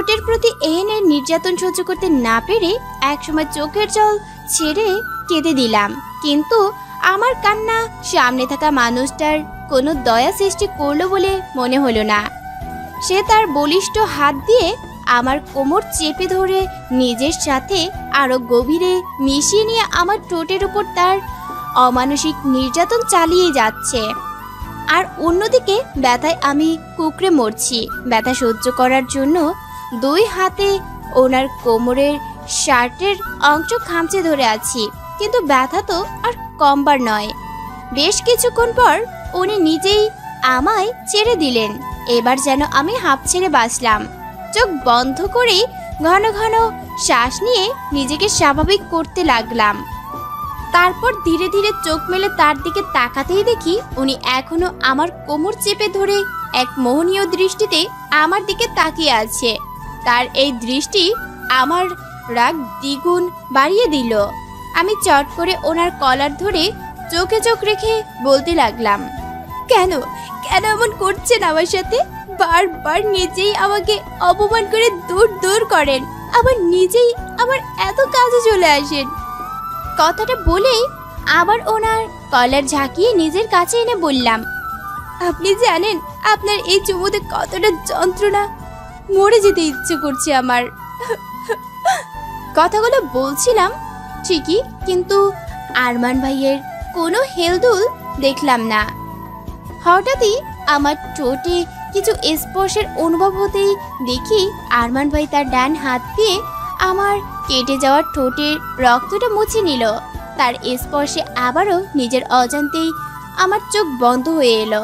ঠোঁটের প্রতি এহেনের নির্যাতন সহ্য করতে না পেরে একসময় চোখের জল ছেড়ে কেঁদে দিলাম, কিন্তু আমার কান্না সামনে থাকা মানুষটার কোনো দয়া সৃষ্টি করলো বলে মনে হলো না। সে তার বলিষ্ঠ হাত দিয়ে আমার কোমর চেপে ধরে নিজের সাথে আরো গভীরে মিশিয়ে নিয়ে আমার ঠোঁটের উপর তার অমানসিক নির্যাতন চালিয়ে যাচ্ছে। আর অন্যদিকে ব্যথায় আমি কুকড়ে মরছি। ব্যথা সহ্য করার জন্য দুই হাতে ওনার কোমরের শার্টের অংশ খামচে ধরে আছি, কিন্তু ব্যথা তো আর কমবার নয়। বেশ কিছুক্ষণ পর উনি নিজেই আমায় ছেড়ে দিলেন। এবার যেন আমি হাঁপ ছেড়ে বাঁচলাম। চোখ বন্ধ করে ঘন ঘন শ্বাস নিয়ে নিজেকে স্বাভাবিক করতে লাগলাম। তারপর ধীরে ধীরে চোখ মেলে তার দিকে তাকাতেই দেখি উনি এখনো আমার কোমর চেপে ধরে এক মোহনীয় দৃষ্টিতে আমার দিকে তাকিয়ে আছে। তার এই দৃষ্টি আমার রাগ দ্বিগুণ বাড়িয়ে দিল। আমি চট করে ওনার কলার ধরে চোখে চোখ রেখে বলতে লাগলাম, কেন কেন এমন করছেন আমার সাথে? বারবার নিজেই আমাকে অপমান করে দূর দূর করেন, আবার নিজেই আমার এত কাছে চলে আসেন। কথাটা বলেই আবার ওনার কলার ঝাঁকিয়ে নিজের কাছে এনে বললাম, আপনি জানেন আপনার এই চুমুতে কতটা যন্ত্রণা? মরে যেতে ইচ্ছে করছে আমার। কথাগুলো বলছিলাম ঠিকই, কিন্তু আরমান ভাইয়ের কোনো হেলদুল দেখলাম না। হঠাৎই আমার ঠোঁটে কিছু স্পর্শের অনুভব হতেই দেখি আরমান ভাই তার ডান হাত দিয়ে আমার কেটে যাওয়া ঠোঁটের রক্তটা মুছে নিল। তার স্পর্শে আবারও নিজের অজান্তেই আমার চোখ বন্ধ হয়ে এলো।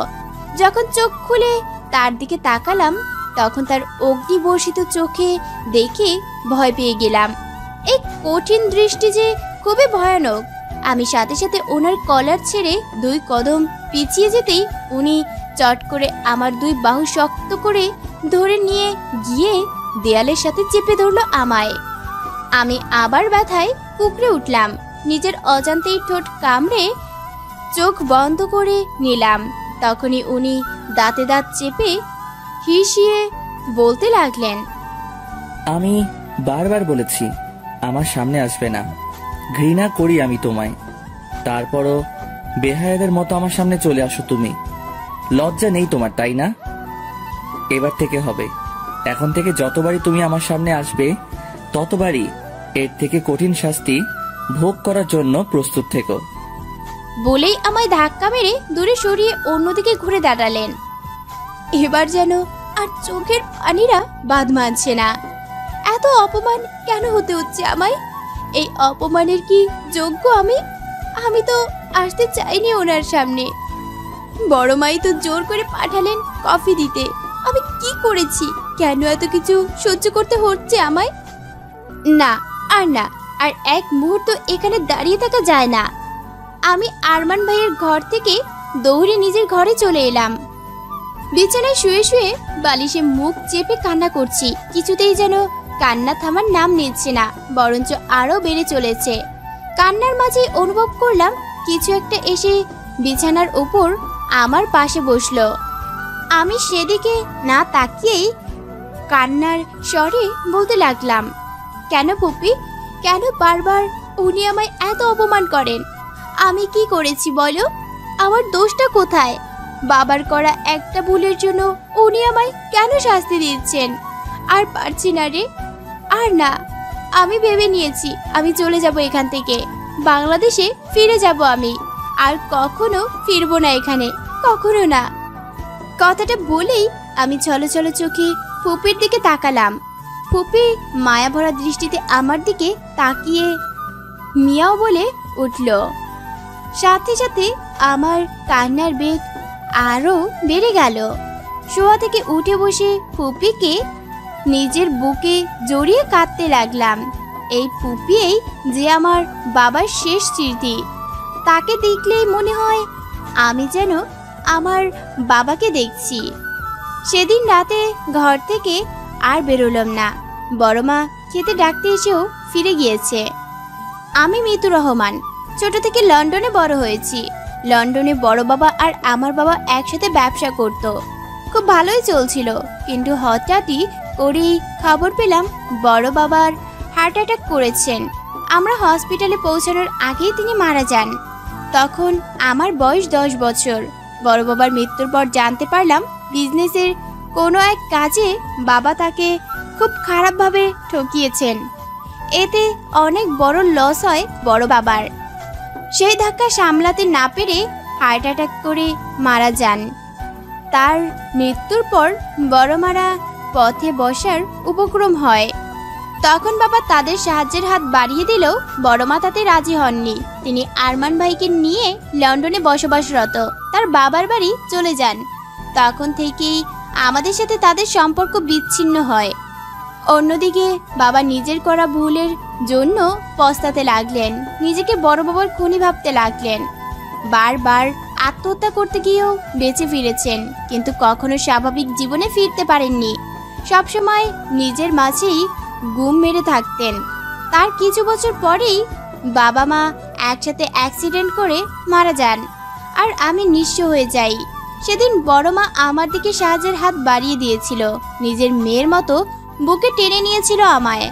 যখন চোখ খুলে তার দিকে তাকালাম, তখন তার অগ্নিবর্ষিত চোখে দেখে ভয় পেয়ে গেলাম। এই কঠিন দৃষ্টি যে খুবই ভয়ানক। আমি সাথে সাথে ওনার কলার ছেড়ে দুই কদম পিছিয়ে যেতেই উনি চট করে আমার দুই বাহু শক্ত করে ধরে নিয়ে গিয়ে দেয়ালের সাথে চেপে ধরলো আমায়। আমি আবার ব্যথায় কুকড়ে উঠলাম। নিজের অজান্তেই ঠোঁট কামড়ে চোখ বন্ধ করে নিলাম। তখনই উনি দাঁতে দাঁত চেপে হিসিয়ে বলতে লাগলেন, আমি বারবার বলেছি আমার সামনে আসবে না, ঘৃণা করি আমি তোমায়, তারপরও বেহায়াদের মতো আমার সামনে চলে আসো তুমি। লজ্জা নেই তোমার, তাই না? এবার থেকে হবে। এখন থেকে যতবারই তুমি আমার সামনে আসবে ততবারই এর থেকে কঠিন শাস্তি ভোগ করার জন্য প্রস্তুত থেকো। বলেই আমায় ধাক্কা মেরে দূরে সরিয়ে অন্যদিকে ঘুরে দাঁড়ালেন। এবার যেন আর চোখের পানিরা বাদ মানছে না। এত অপমান কেন হতে হচ্ছে আমায়? এই অপমানের কি যোগ্য আমি? আমি তো আসতে চাইনি ওনার সামনে। বড় মাই তো জোর করে পাঠালেন কফি দিতে। আমি কি করেছি? কেন এত কিছু সহ্য করতে হচ্ছে আমায়? না, আর না, আর এক মুহূর্ত এখানে দাঁড়িয়ে থাকা যায় না। আমি আরমান ভাইয়ের ঘর থেকে দৌড়ে নিজের ঘরে চলে এলাম। বিছানায় শুয়ে শুয়ে বালিশে মুখ চেপে কান্না করছি। কিছুতেই যেন কান্না থামার নাম নিচ্ছে না, বরঞ্চ আরো বেড়ে চলেছে। কান্নার মাঝে অনুভব করলাম কিছু একটা এসে বিছানার উপর আমার পাশে বসলো। আমি সেদিকে না তাকিয়েই কান্নার স্বরে বলতে লাগলাম, কেন পুপি, কেন বারবার উনি আমায় এত অপমান করেন? আমি কি করেছি বলো? আমার দোষটা কোথায়? বাবার করা একটা ভুলের জন্য উনি আমায় কেন শাস্তি দিচ্ছেন? আর পারছি না রে, আর না। আমি ভেবে নিয়েছি আমি চলে যাব এখান থেকে, বাংলাদেশে ফিরে যাব আমি। আর কখনো ফিরবো না এখানে, কখনো না। কথাটা বলেই আমি ছলছল চোখে ফুপির দিকে তাকালাম। ফুপি মায়া ভরা দৃষ্টিতে আমার দিকে তাকিয়ে মিয়াও বলে উঠল। সাথে সাথে আমার কান্নার বেগ আরো বেড়ে গেল। শোয়া থেকে উঠে বসে ফুপিকে নিজের বুকে জড়িয়ে কাঁদতে লাগলাম। এই ফুপিয়েই যে আমার বাবার শেষ স্মৃতি। তাকে দেখলেই মনে হয় আমি যেন আমার বাবাকে দেখছি। সেদিন রাতে ঘর থেকে আর বেরোলাম না। বড় মা খেতে ডাকতে এসেও ফিরে গিয়েছে। আমি মিতুর রহমান, ছোট থেকে লন্ডনে বড় হয়েছি। লন্ডনে বড় বাবা আর আমার বাবা একসাথে ব্যবসা করত। খুব ভালোই চলছিল, কিন্তু হঠাৎই করেই খবর পেলাম বড় বাবার হার্ট অ্যাটাক করেছেন। আমরা হসপিটালে পৌঁছানোর আগেই তিনি মারা যান। তখন আমার বয়স 10 বছর। বড় বাবার মৃত্যুর পর জানতে পারলাম বিজনেসের কোনো এক কাজে বাবা তাকে খুব খারাপভাবে ঠকিয়েছেন। এতে অনেক বড় লস হয় বড় বাবার। সেই ধাক্কা সামলাতে না পেরে হার্ট অ্যাটাক করে মারা যান। তার মৃত্যুর পর বড় মারা পথে বসার উপক্রম হয়। তখন বাবা তাদের সাহায্যের হাত বাড়িয়ে দিলেও বড় মা তাতে রাজি হননি। তিনি আরমান ভাইকে নিয়ে লন্ডনে বসবাসরত তার বাবার বাড়ি চলে যান। তখন থেকেই আমাদের সাথে তাদের সম্পর্ক বিচ্ছিন্ন হয়। অন্যদিকে বাবা নিজের করা ভুলের জন্য পস্তাতে লাগলেন, নিজেকে বড় বাবার খুনি ভাবতে লাগলেন। বারবার আত্মহত্যা করতে গিয়েও বেঁচে ফিরেছেন, কিন্তু কখনো স্বাভাবিক জীবনে ফিরতে পারেননি। সবসময় নিজের মাঝেই গুম মেরে থাকতেন। তার কিছু বছর পরেই বাবা মা একসাথে অ্যাক্সিডেন্ট করে মারা যান, আর আমি নিঃস্ব হয়ে যাই। সেদিন বড় মা আমার দিকে সাহায্যের হাত বাড়িয়ে দিয়েছিল, নিজের মেয়ের মতো বুকে টেনে নিয়েছিল আমায়।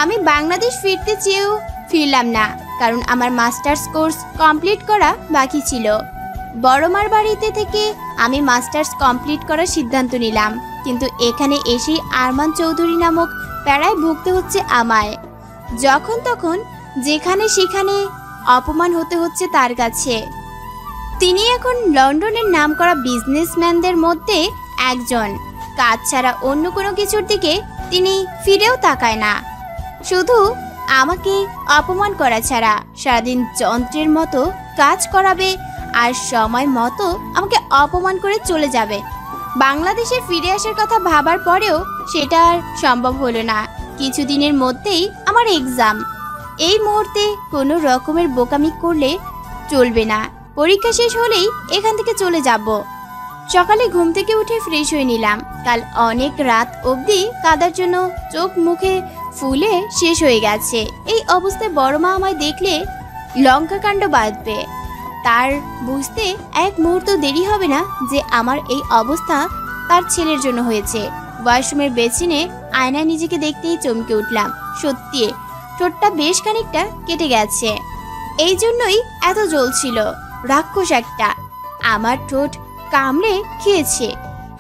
আমি বাংলাদেশ ফিরতে চেয়েও ফিরলাম না, কারণ আমার মাস্টার্স কোর্স কমপ্লিট করা বাকি ছিল। বড় মার বাড়িতে থেকে আমি মাস্টার্স কমপ্লিট করার সিদ্ধান্ত নিলাম, কিন্তু এখানে এসেই আরমান চৌধুরী নামক প্যারায় ভুগতে হচ্ছে আমায়। যখন তখন যেখানে সেখানে অপমান হতে হচ্ছে তার কাছে। তিনি এখন লন্ডনের নামকরা বিজনেসম্যানদের মধ্যে একজন। কাজ ছাড়া অন্য কোনো কিছুর দিকে তিনি ফিরেও তাকায় না, শুধু আমাকে অপমান করা ছাড়া। সারাদিন যন্ত্রের মতো কাজ করাবে আর সময় মতো আমাকে অপমান করে চলে যাবে। বাংলাদেশে ফিরে আসার কথা ভাবার পরেও সেটা আর সম্ভব হলো না। কিছুদিনের মধ্যেই আমার এক্সাম। এই মুহূর্তে কোনো রকমের বোকামি করলে চলবে না। পরীক্ষা শেষ হলেই এখান থেকে চলে যাব। সকালে ঘুম থেকে উঠে ফ্রেশ হয়ে নিলাম। কাল অনেক রাত অবধি কাদার জন্য চোখ মুখে ফুলে শেষ হয়ে গেছে। এই অবস্থায় বড় মা আমায় দেখলে লঙ্কা কাণ্ড বাঁধবে। তার বুঝতে এক মুহূর্ত দেরি হবে না যে আমার এই অবস্থা তার ছেলের জন্য হয়েছে। ওয়াশরুমের বেসিনে আয়নায় নিজেকে দেখতেই চমকে উঠলাম। সত্যি ঠোঁটটা বেশ খানিকটা কেটে গেছে, এই জন্যই এত জ্বলছিল। রাক্ষস একটা আমার ঠোঁট কামড়ে খেয়েছে।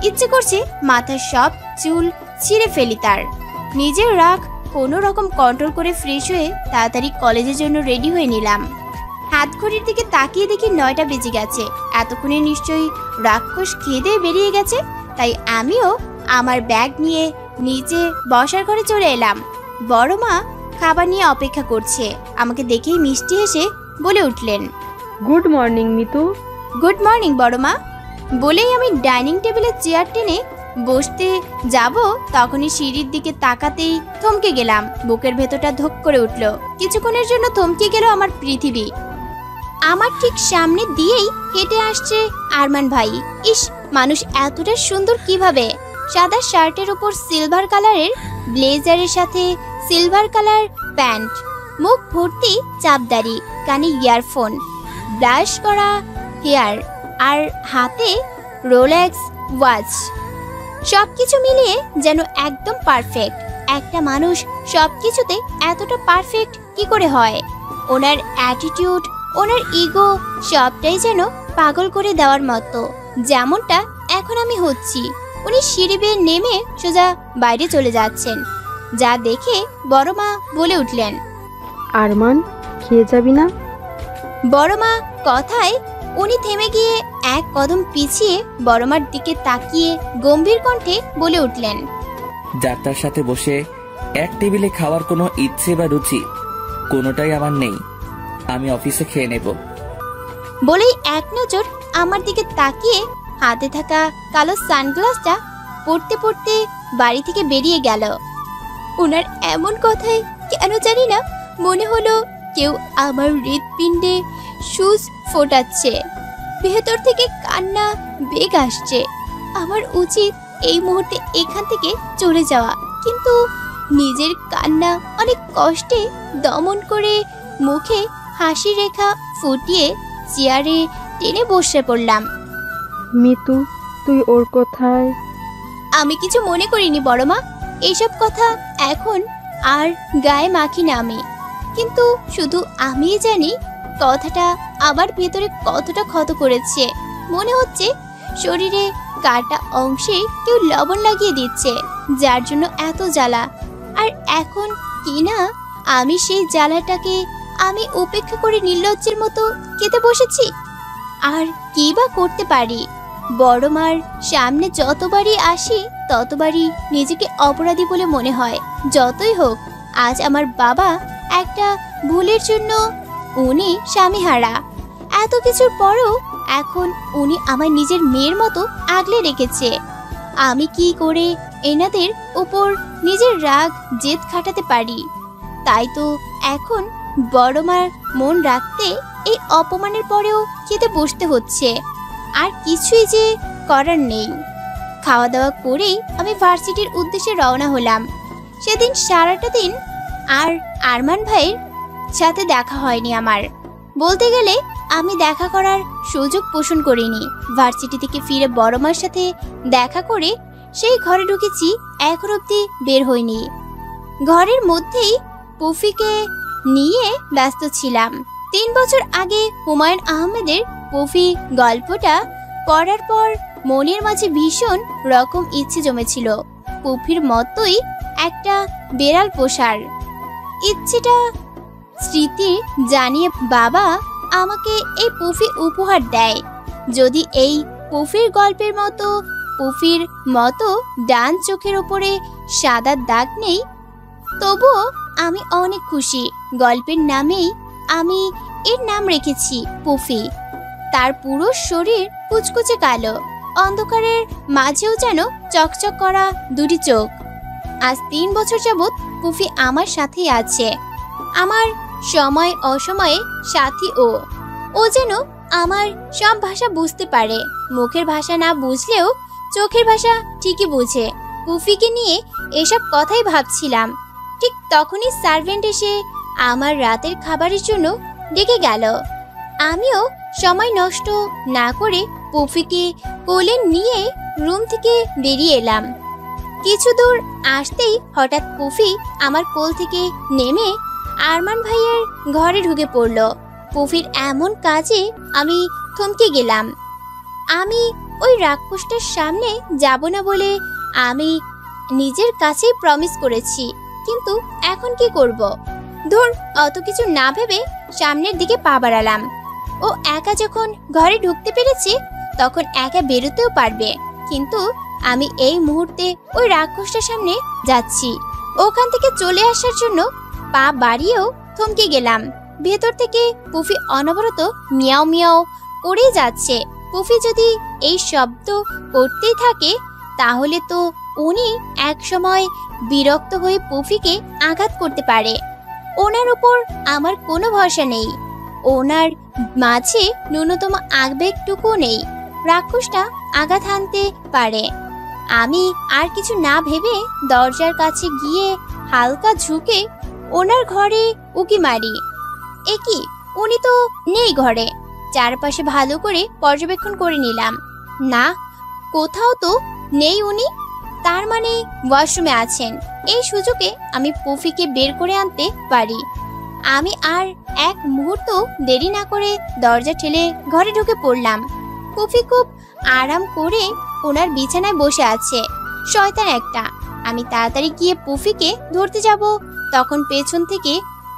ইচ্ছে করছে মাথার সব চুল ছিঁড়ে ফেলি তার। নিজের রাগ কোনো রকম কন্ট্রোল করে ফ্রেশ হয়ে তাড়াতাড়ি কলেজের জন্য রেডি হয়ে নিলাম। হাত ঘড়ির দিকে তাকিয়ে দেখি 9টা বেজে গেছে। এতক্ষণে নিশ্চয়ই রাক্ষস খেয়ে দিয়ে বেরিয়ে গেছে। তাই আমিও আমার ব্যাগ নিয়ে নিচে বসার ঘরে চলে এলাম। বড় মা খাবার নিয়ে অপেক্ষা করছে। আমাকে দেখেই মিষ্টি হেসে বলে উঠলেন, good morning Mitu. Good morning বড় মা। বলেই আমি ডাইনিং টেবিলে চেয়ার টেনে বসতে যাব, তখনই সিঁড়ির দিকে তাকাতেই থমকে গেলাম। বুকের ভেতরটা ধক করে উঠল। কিছুক্ষণের জন্য থমকে গেল আমার পৃথিবী। আমার ঠিক সামনে দিয়েই হেঁটে আসছে আরমান ভাই। ইস, মানুষ এতটা সুন্দর কিভাবে! সাদা শার্টের উপর সিলভার কালারের ব্লেজারের সাথে সিলভার কালার প্যান্ট, মুখ ভর্তি চাপদাড়ি, কানে ইয়ারফোন, ব্রাশ করা হেয়ার, আর হাতে রোলেক্স ওয়াচ। সবকিছু মিলিয়ে যেন একদম পারফেক্ট। একটা মানুষ সবকিছুতে এতটা পারফেক্ট কি করে হয়? ওনার অ্যাটিটিউড, ওনার ইগো সবটাই যেন পাগল করে দেওয়ার মতো, যেমনটা এখন আমি হচ্ছি। উনি সিঁড়ি বেয়ে নেমে সোজা বাইরে চলে যাচ্ছেন, যা দেখে বড় মা বলে উঠলেন, আরমান, খেয়ে যাবি না? বড় মা কথায় উনি থেমে গিয়ে এক কদম পিছিয়ে বড় মার দিকে তাকিয়ে গম্ভীর কণ্ঠে বলে উঠলেন, যার তার সাথে বসে এক টেবিলে খাওয়ার কোনো ইচ্ছে বা রুচি কোনোটাই আমার নেই। আমি অফিসে খেয়ে নেব। বলেই এক নজর আমার দিকে তাকিয়ে হাতে থাকা কালো সানগ্লাসটা পড়তে পড়তে বাড়ি থেকে বেরিয়ে গেল। ওনার এমন কথায় কেন জানি না মনে হলো কেউ আমার হৃৎপিণ্ডে সুচ ফোটাচ্ছে। ভেতর থেকে কান্না বেগ আসছে। আমার উচিত এই মুহূর্তে এখান থেকে চলে যাওয়া, কিন্তু নিজের কান্না অনেক কষ্টে দমন করে মুখে হাসি রেখা ফুটিয়ে চেয়ারে টেনে বসে পড়লাম। মিতু, তুই ওর কথায়। আমি কিছু মনে করিনি বড় মা। এসব কথা এখন আর গায়ে মাখি না আমি, কিন্তু শুধু আমিই জানি কথাটা আমার ভেতরে কতটা ক্ষত করেছে। মনে হচ্ছে শরীরে কাটা অংশে কেউ লবণ লাগিয়ে দিচ্ছে, যার জন্য এত জ্বালা। আর এখন কি না আমি সেই জ্বালাটাকে আমি উপেক্ষা করে নির্লজ্জের মতো খেতে বসেছি। আর কি বা করতে পারি? বড় মার সামনে যতবারই আসি ততবারই নিজেকে অপরাধী বলে মনে হয়। যতই হোক, আজ আমার বাবা একটা ভুলের জন্য উনি স্বামীহারা। এত কিছুর পরও এখন উনি আমার নিজের মেয়ের মতো আগলে রেখেছে। আমি কি করে এনাদের উপর নিজের রাগ জেদ খাটাতে পারি? তাই তো এখন বড় মার মন রাখতে এই অপমানের পরেও খেতে বসতে হচ্ছে। আর কিছুই যে করার নেই। খাওয়া দাওয়া করেই আমি ভার্সিটির উদ্দেশ্যে রওনা হলাম। সেদিন সারাটা দিন আর আরমান ভাইয়ের সাথে দেখা হয়নি আমার। বলতে গেলে আমি দেখা করার সুযোগ পোষণ করিনি। ভার্সিটি থেকে ফিরে বড় মার সাথে দেখা করে সেই ঘরে ঢুকেছি, এখন অবধি বের হইনি। ঘরের মধ্যেই পুফিকে নিয়ে ব্যস্ত ছিলাম। 3 বছর আগে হুমায়ুন আহমেদের পুফি গল্পটা পড়ার পর মনের মাঝে ভীষণ রকম ইচ্ছে জমেছিল পুফির মতোই একটা বেড়াল পোষার। ইচ্ছেটা স্মৃতি জানিয়ে বাবা আমাকে এই পুফি উপহার দেয়। যদি এই পুফির গল্পের মতো পুফির মতো ডান চোখের উপরে সাদা দাগ নেই, তবুও আমি অনেক খুশি। গল্পের নামেই আমি এর নাম রেখেছি পুফি। তার পুরো শরীর কুচকুচে কালো, অন্ধকারের মাঝেও যেন চকচক করা দুটি চোখ। আজ 3 বছর যাবৎ পুফি আমার সাথেই আছে, আমার সময় অসময়ে সাথী। ও যেন আমার সব ভাষা বুঝতে পারে। মুখের ভাষা না বুঝলেও চোখের ভাষা ঠিকই বুঝে। পুফিকে নিয়ে এসব কথাই ভাবছিলাম। ঠিক তখনই সার্ভেন্ট এসে আমার রাতের খাবারের জন্য ডেকে গেল। আমিও সময় নষ্ট না করে পুফিকে কোলে নিয়ে রুম থেকে বেরিয়ে এলাম। কিছু দূর আসতেই হঠাৎ পুফি আমার কোল থেকে নেমে আরমান ভাইয়ের ঘরে ঢুকে পড়ল। পুফির এমন কাজে আমি থমকে গেলাম। আমি ওই রাক্ষসটার সামনে যাব না বলে আমি নিজের কাছেই প্রমিস করেছি, কিন্তু এখন কি করব? ধুর, অত কিছু না ভেবে সামনের দিকে পা বাড়ালাম। ও একা যখন ঘরে ঢুকতে পেরেছে তখন একা বেরোতেও পারবে, কিন্তু আমি এই মুহূর্তে ওই রাক্ষসটার সামনে যাচ্ছি। ওখান থেকে চলে আসার জন্য পা বাড়িয়েও থমকে গেলাম। ভেতর থেকে পুফি অনবরত মিয়াও মিয়াও করেই যাচ্ছে। পুফি যদি এই শব্দ করতেই থাকে তাহলে তো উনি একসময় বিরক্ত হয়ে পুফিকে আঘাত করতে পারে। ওনার উপর আমার কোনো ভরসা নেই। ওনার মাঝে ন্যূনতম আবেগটুকু নেই। রাক্ষসটা আঘাত হানতে পারে। আমি আর কিছু না ভেবে দরজার কাছে গিয়ে হালকা ঝুঁকে ওনার ঘরে উকি মারি। একি, উনি তো নেই ঘরে। চারপাশে ভালো করে পর্যবেক্ষণ করে নিলাম। না, কোথাও তো নেই উনি। তার মানে ওয়াশরুমে আছেন। এই সুযোগে আমি পুফিকে বের করে আনতে পারি। আমি আর এক মুহূর্ত দেরি না করে দরজা ঠেলে ঘরে ঢুকে পড়লাম। পুফি খুব আরাম করে ওনার বিছানায় বসে আছে। শয়তান একটা। আমি তাড়াতাড়ি গিয়ে পুফিকে ধরতে যাব, তখন পেছন থেকে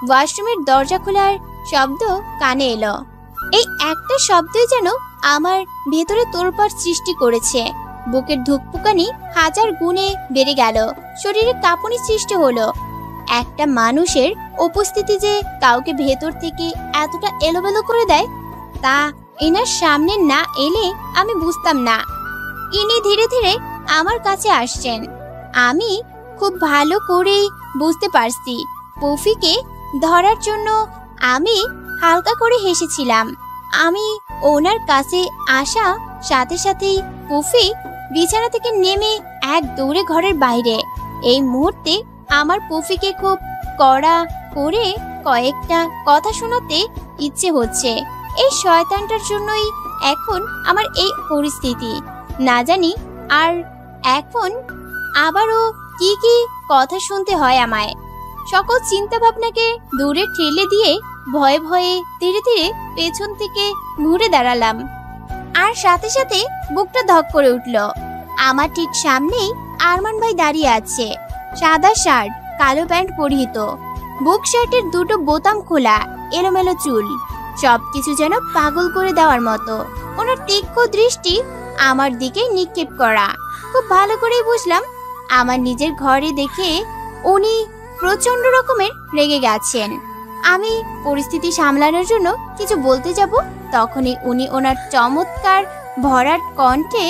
ওয়াশরুমের দরজা খোলার শব্দ কানে এলো। এই একটা শব্দই যেন আমার ভেতরে তোলপাড় সৃষ্টি করেছে। বুকের ধুকপুকানি 1000 গুণে বেড়ে গেল। শরীরে কাঁপুনি সৃষ্টি হলো। একটা মানুষের উপস্থিতি যে কাউকে ভেতর থেকে এতটা এলোমেলো করে দেয় তা এনার সামনে না এলে আমি বুঝতাম না। ইনি ধীরে ধীরে আমার কাছে আসছেন। আমি খুব ভালো করেই বুঝতে পারছি পুফিকে ধরার জন্য আমি হালকা করে হেসেছিলাম। আমি ওনার কাছে আসা সাথে সাথেই পুফি বিছানা থেকে নেমে এক দৌড়ে ঘরের বাইরে। এই মুহূর্তে আমার পুফিকে খুব কড়া করে কয়েকটা কথা শোনাতে ইচ্ছে হচ্ছে। এই শয়তানটার জন্যই এখন আমার এই পরিস্থিতি। না জানি আর এখন আবারও কি কি কথা শুনতে হয় আমায়। সকল চিন্তা ভাবনাকে দূরে ঠেলে দিয়ে ভয়ে ভয়ে ধীরে ধীরে পেছন থেকে ঘুরে দাঁড়ালাম। আর সাথে সাথে বুকটা ধক করে উঠল। আমার ঠিক সামনেই আরমান ভাই দাঁড়িয়ে আছে, সাদা শার্ট, কালো প্যান্ট পরিহিত, বুক শার্টের দুটো বোতাম খোলা, এলোমেলো চুল, সবকিছু যেন পাগল করে দেওয়ার মতো। ওনার তীক্ষ্ণ দৃষ্টি আমার দিকে নিক্ষেপ করা। খুব ভালো করেই বুঝলাম আমার নিজের ঘরে দেখে উনি প্রচন্ড রকমের রেগে গেছেন। আমি পরিস্থিতি সামলানোর জন্য কিছু বলতে যাব, তখনই উনি ওনার চমৎকার ভরাট কণ্ঠে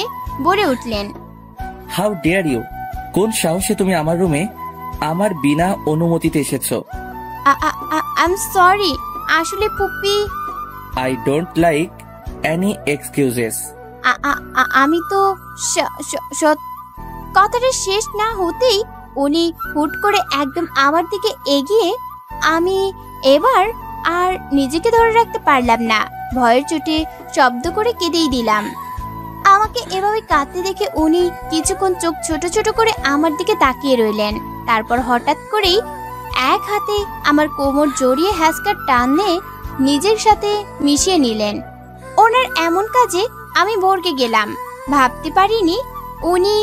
বলে উঠলেন, হাউ ডেয়ার ইউ! কোন সাহসে তুমি আমার রুমে আমার বিনা অনুমতিতে এসেছো? আই সরি, আসলে Pupi. I don't like any excuses. আমি তো কথাটা শেষ না হতেই উনি হুট করে একদম আমার দিকে এগিয়ে, আমি এবার আর নিজেকে ধরে রাখতে পারলাম না। ভয়ের চোটে শব্দ করে কেঁদেই দিলাম। আমাকে এভাবে কাঁদতে দেখে উনি কিছুক্ষণ চোখ ছোট ছোট করে আমার দিকে তাকিয়ে রইলেন। তারপর হঠাৎ করেই এক হাতে আমার কোমর জড়িয়ে হ্যাসকার টানে নিজের সাথে মিশিয়ে নিলেন। ওনার এমন কাজে আমি ভরকে গেলাম। ভাবতে পারিনি উনি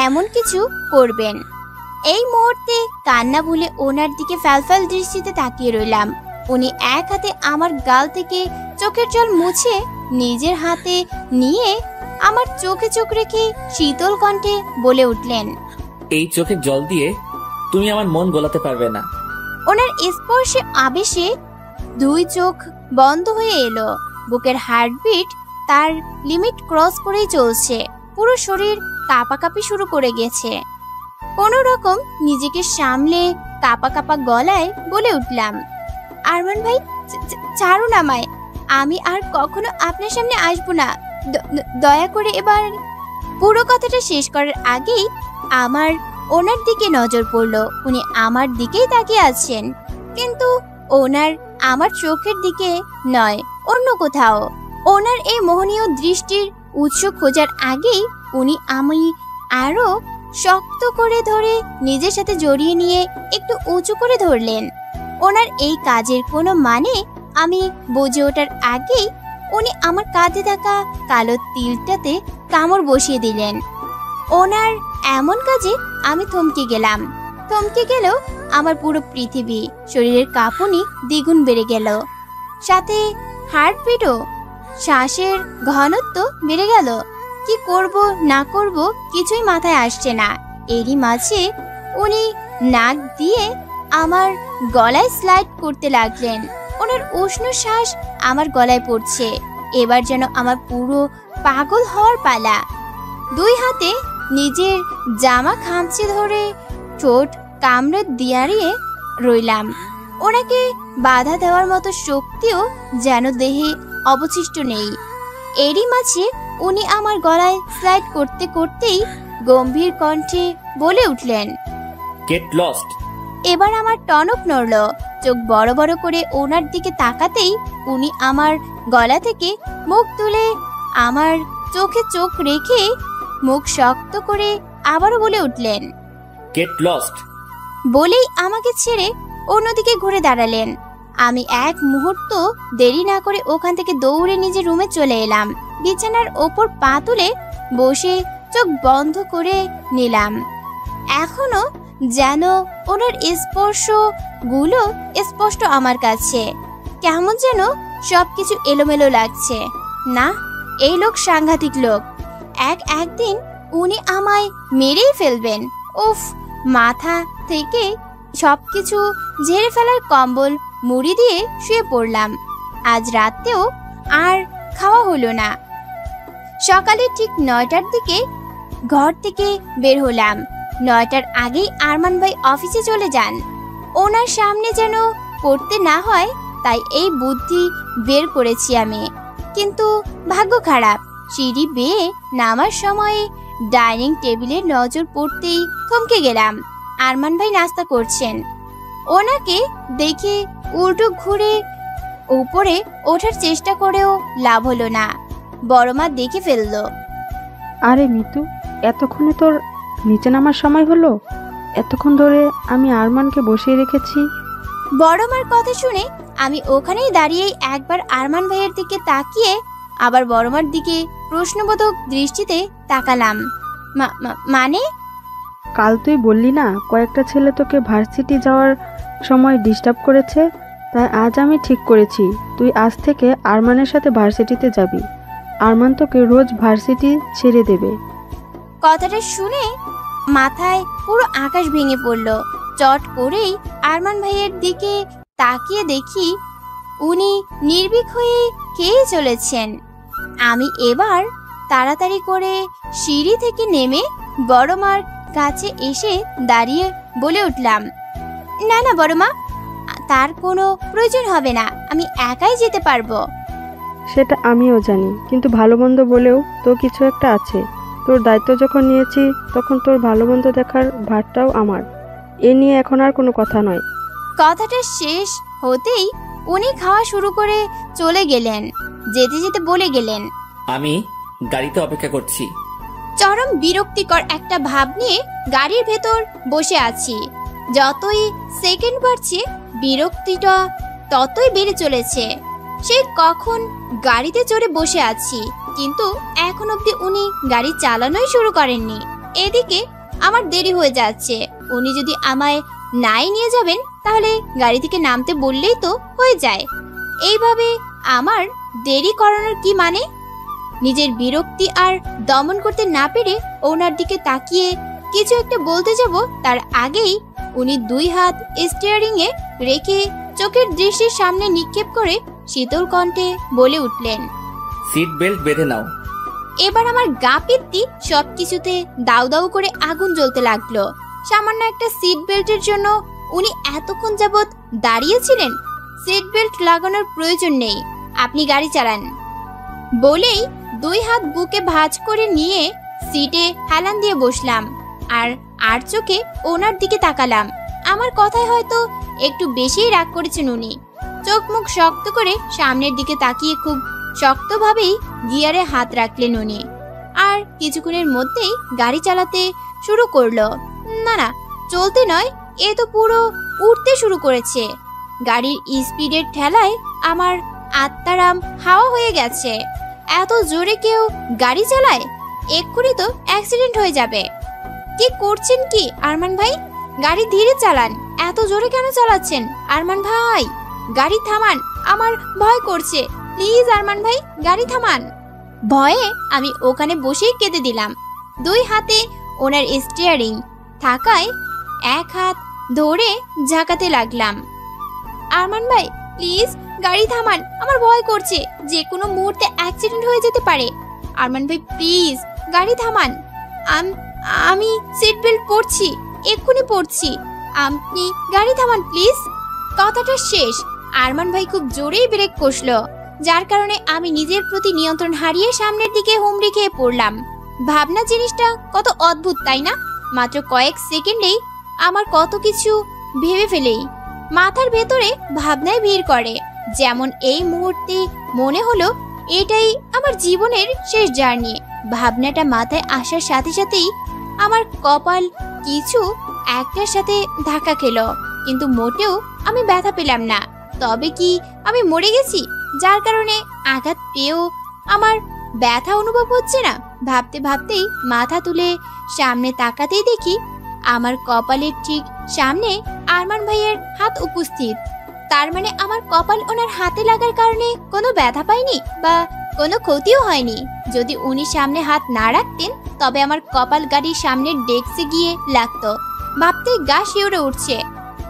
এমন কিছু করবেন। এই মুহূর্তে কান্না ভুলে ওনার দিকে ফ্যালফ্যাল দৃষ্টিতে তাকিয়ে রইলাম। উনি এক হাতে আমার গাল থেকে চোখের জল মুছে নিজের হাতে নিয়ে আমার চোখে চোখ রেখে শীতল কণ্ঠে বলে উঠলেন, এই চোখের জল দিয়ে তুমি আমার মন গলাতে পারবে না। ওনার স্পর্শে আবেশে দুই চোখ বন্ধ হয়ে এলো। বুকের হার্টবিট তার লিমিট ক্রস করেই চলছে। পুরো শরীর কাঁপাকাঁপি শুরু করে গেছে। কোনো রকম নিজেকে সামলে কাঁপা কাঁপা গলায় বলে উঠলাম, আরমান ভাই, ছাড়ুন আমায়। আমি আর কখনো আপনার সামনে আসবো না, দয়া করে এবার। পুরো কথাটা শেষ করার আগেই আমার ওনার দিকে নজর পড়ল। উনি আমার দিকেই তাকিয়ে আছেন, কিন্তু ওনার আমার চোখের দিকে নয়, অন্য কোথাও। ওনার এই মোহনীয় দৃষ্টির উৎস খোঁজার আগেই উনি আমি আরো শক্ত করে ধরে নিজের সাথে জড়িয়ে নিয়ে একটু উঁচু করে ধরলেন। ওনার এই কাজের কোনো মানে আমি বুঝে ওঠার আগেই উনি আমার কাঁধে থাকা কালো তিলটাতে কামড় বসিয়ে দিলেন। ওনার এমন কাজে আমি থমকে গেলাম। থমকে গেল আমার পুরো পৃথিবী। শরীরের কাঁপুনি দ্বিগুণ বেড়ে গেল, সাথে হার্টবিটও, শ্বাসের ঘনত্ব বেড়ে গেল। কি করব না করব কিছুই মাথায় আসছে না। এরই মাঝে উনি নাক দিয়ে আমার গলায় স্লাইড করতে লাগলেন। ওনার উষ্ণ শ্বাস আমার গলায় পড়ছে। এবার যেন আমার পুরো পাগল হওয়ার পালা। দুই হাতে নিজের জামা খামচে ধরে ঠোঁট কামড়ে দিয়ারিয়ে রইলাম। ওনাকে বাধা দেওয়ার মতো শক্তিও যেন দেহে অবশিষ্ট নেই। এরই মাঝে উনি আমার গলায় স্লাইড করতে করতেই গম্ভীর কণ্ঠে বলে উঠলেন, গেট লস্ট। এবার আমার টনক নড়ল। চোখ বড় বড় করে ওনার দিকে তাকাতেই উনি আমার গলা থেকে মুখ তুলে আমার চোখে চোখ রেখে মুখ শক্ত করে আবারও বলে উঠলেন, গেট লস্ট। বলেই আমাকে ছেড়ে অন্যদিকে ঘুরে দাঁড়ালেন। আমি এক মুহূর্ত দেরি না করে ওখান থেকে দৌড়ে নিজের রুমে চলে এলাম। বিছানার ওপর পা তুলে বসে চোখ বন্ধ করে নিলাম। এখনো যেন ওনার স্পর্শ গুলো স্পষ্ট আমার কাছে। কেমন যেন সবকিছু এলোমেলো লাগছে। না, এই লোক সাংঘাতিক লোক। একদিন উনি আমায় মেরেই ফেলবেন। উফ, মাথা থেকে সবকিছু ঝেড়ে ফেলার কম্বল মুড়ি দিয়ে শুয়ে পড়লাম। আজ রাতেও আর খাওয়া হলো না। সকালে ঠিক 9টার দিকে ঘর থেকে বের হলাম। 9টার আগেই আরমান ভাই অফিসে চলে যান। ওনার সামনে যেন পড়তে না হয়, তাই এই বুদ্ধি বের করেছি আমি। কিন্তু ভাগ্য খারাপ, সিঁড়ি বেয়ে নামার সময় ডাইনিং টেবিলে নজর পড়তেই থমকে গেলাম। আরমান ভাই নাস্তা করছেন। ওনাকে দেখে উল্টো ঘুরে উপরে ওঠার চেষ্টা করেও লাভ হলো না। বড়মা দেখে ফেললো। আরে মিতু, এতক্ষণে তোর নিচে নামার সময় হলো? এতক্ষণ ধরে আমি আরমানকে বসিয়ে রেখেছি। বড় মার কথা শুনে আমি ওখানেই দাঁড়িয়ে একবার আরমান ভাইয়ের দিকে তাকিয়ে আবার বড় মার দিকে প্রশ্নবোধক দৃষ্টিতে তাকালাম। মানে? কাল তুই বললি না কয়েকটা ছেলে তোকে ভার্সিটি যাওয়ার সময় ডিস্টার্ব করেছে, তাই আজ আমি ঠিক করেছি তুই আজ থেকে আরমানের সাথে ভার্সিটিতে যাবি। আরমান তোকে রোজ ভার্সিটি ছেড়ে দেবে। কথাটা শুনে মাথায় পুরো আকাশ ভেঙে পড়ল। চট করেই আরমান ভাইয়ের দিকে তাকিয়ে দেখি উনি নির্ভীক হয়ে খেয়ে চলেছেন। আমি এবার তাড়াতাড়ি করে সিঁড়ি থেকে নেমে বড় মার কাছে এসে দাঁড়িয়ে বলে উঠলাম, না না বড় মা, তার কোনো প্রয়োজন হবে না, আমি একাই যেতে পারবো। সেটা আমিও জানি, কিন্তু ভালো মন্দ বলেও তো কিছু একটা আছে। তোর দায়িত্ব যখন নিয়েছি তখন তোর ভালো মন্দ দেখার ভারটাও আমার। এ নিয়ে এখন আর কোনো কথা নয়। কথাটা শেষ হতেই উনি খাওয়া শুরু করে চলে গেলেন। যেতে যেতে বলে গেলেন, আমি গাড়িতে অপেক্ষা করছি। চরম বিরক্তিকর একটা ভাব নিয়ে গাড়ির ভেতর বসে আছি। যতই সেকেন্ড বাড়ছে বিরক্তিটা ততই বেড়ে চলেছে। সে কখন গাড়িতে চড়ে বসে আছি, কিন্তু এখন অবধি উনি গাড়ি চালানোই শুরু করেননি। এদিকে আমার দেরি হয়ে যাচ্ছে। উনি যদি আমায় নাই নিয়ে যাবেন তাহলে গাড়ি থেকে নামতে বললেই তো হয়ে যায়। এইভাবে আমার দেরি করানোর কি মানে? নিজের বিরক্তি আর দমন করতে না পেরে ওনার দিকে তাকিয়ে কিছু একটা বলতে যাব, তার আগেই উনি দুই হাত স্টিয়ারিং এ রেখে চোখের দৃষ্টির সামনে নিক্ষেপ করে শীতল কণ্ঠে বলে উঠলেন, সিট বেল্ট বেঁধে নাও। এবার আমার গা পিত্তি সবকিছুতে দাউ দাউ করে আগুন জ্বলতে লাগলো। সামান্য একটা সিট বেল্টের জন্য উনি এতক্ষণ যাবৎ দাঁড়িয়েছিলেন। সিট বেল্ট লাগানোর প্রয়োজন নেই, আপনি গাড়ি চালান বলেই দুই হাত বুকে ভাঁজ করে নিয়ে সিটে হেলান দিয়ে বসলাম আর চোখে ওনার দিকে তাকালাম। আমার কথায় হয়তো একটু বেশিই রাগ করেছেন উনি। চোখ মুখ শক্ত করে সামনের দিকে তাকিয়ে খুব শক্তভাবেই গিয়ারে হাত রাখলেন উনি। আর কিছুক্ষণের মধ্যেই গাড়ি চালাতে শুরু করলো। না না, চলতে নয়, এ তো পুরো উঠতে শুরু করেছে। গাড়ির স্পিডের ঠেলায় আমার আত্মারাম হাওয়া হয়ে গেছে। এত জোরে কেউ গাড়ি চালায়? এক্ষুনি তো অ্যাক্সিডেন্ট হয়ে যাবে। কি করছেন কি আরমান ভাই? গাড়ি ধীরে চালান, এত জোরে কেন চালাচ্ছেন? আরমান ভাই গাড়ি থামান, আমার ভয় করছে, প্লিজ আরমান ভাই গাড়ি থামান। ভয়ে আমি ওখানে বসেই কেঁদে দিলাম। দুই হাতে ওনার স্টিয়ারিং থাকায় এক হাত ধরে ঝাঁকাতে লাগলাম। আরমান ভাই প্লিজ গাড়ি থামান, আমার ভয় করছে, যে কোনো মুহূর্তে অ্যাক্সিডেন্ট হয়ে যেতে পারে। আরমান ভাই প্লিজ গাড়ি থামান, আমি সিট বেল্ট পরছি, এক্ষুনি পরছি, আপনি গাড়ি থামান প্লিজ। কথাটা শেষ আরমান ভাই খুব জোরেই ব্রেক কষলো, যার কারণে আমি নিজের প্রতি নিয়ন্ত্রণ হারিয়ে সামনের দিকে হুমড়ি খেয়ে পড়লাম। ভাবনা জিনিসটা কত অদ্ভুত, তাই না? মাত্র কয়েক সেকেন্ডেই আমার কত কিছু ভেবে ফেলেই মাথার ভেতরে ভাবনায় ভিড় করে। যেমন এই মুহূর্তে মনে হলো এটাই আমার জীবনের শেষ জার্নি। ভাবনাটা মাথায় আসার সাথে সাথেই আমার কপাল কিছু একটার সাথে ধাক্কা খেলো, কিন্তু মোটেও আমি ব্যথা পেলাম না। তবে কি আমি মরে গেছি, যার কারণে আঘাত পেয়েও আমার ব্যথা অনুভব হচ্ছে না? ভাবতে ভাবতেই মাথা তুলে সামনে তাকাতেই দেখি আমার কপালের ঠিক সামনে আরমান ভাইয়ের হাত উপস্থিত। তার মানে আমার কপাল ওনার হাতে লাগার কারণে কোনো ব্যথা পাইনি বা কোনো ক্ষতিও হয়নি। যদি উনি সামনে হাত না রাখতেন তবে আমার কপাল গাড়ির সামনের ডেস্কে গিয়ে লাগতো। ভাবতেই গা শিউরে উঠছে।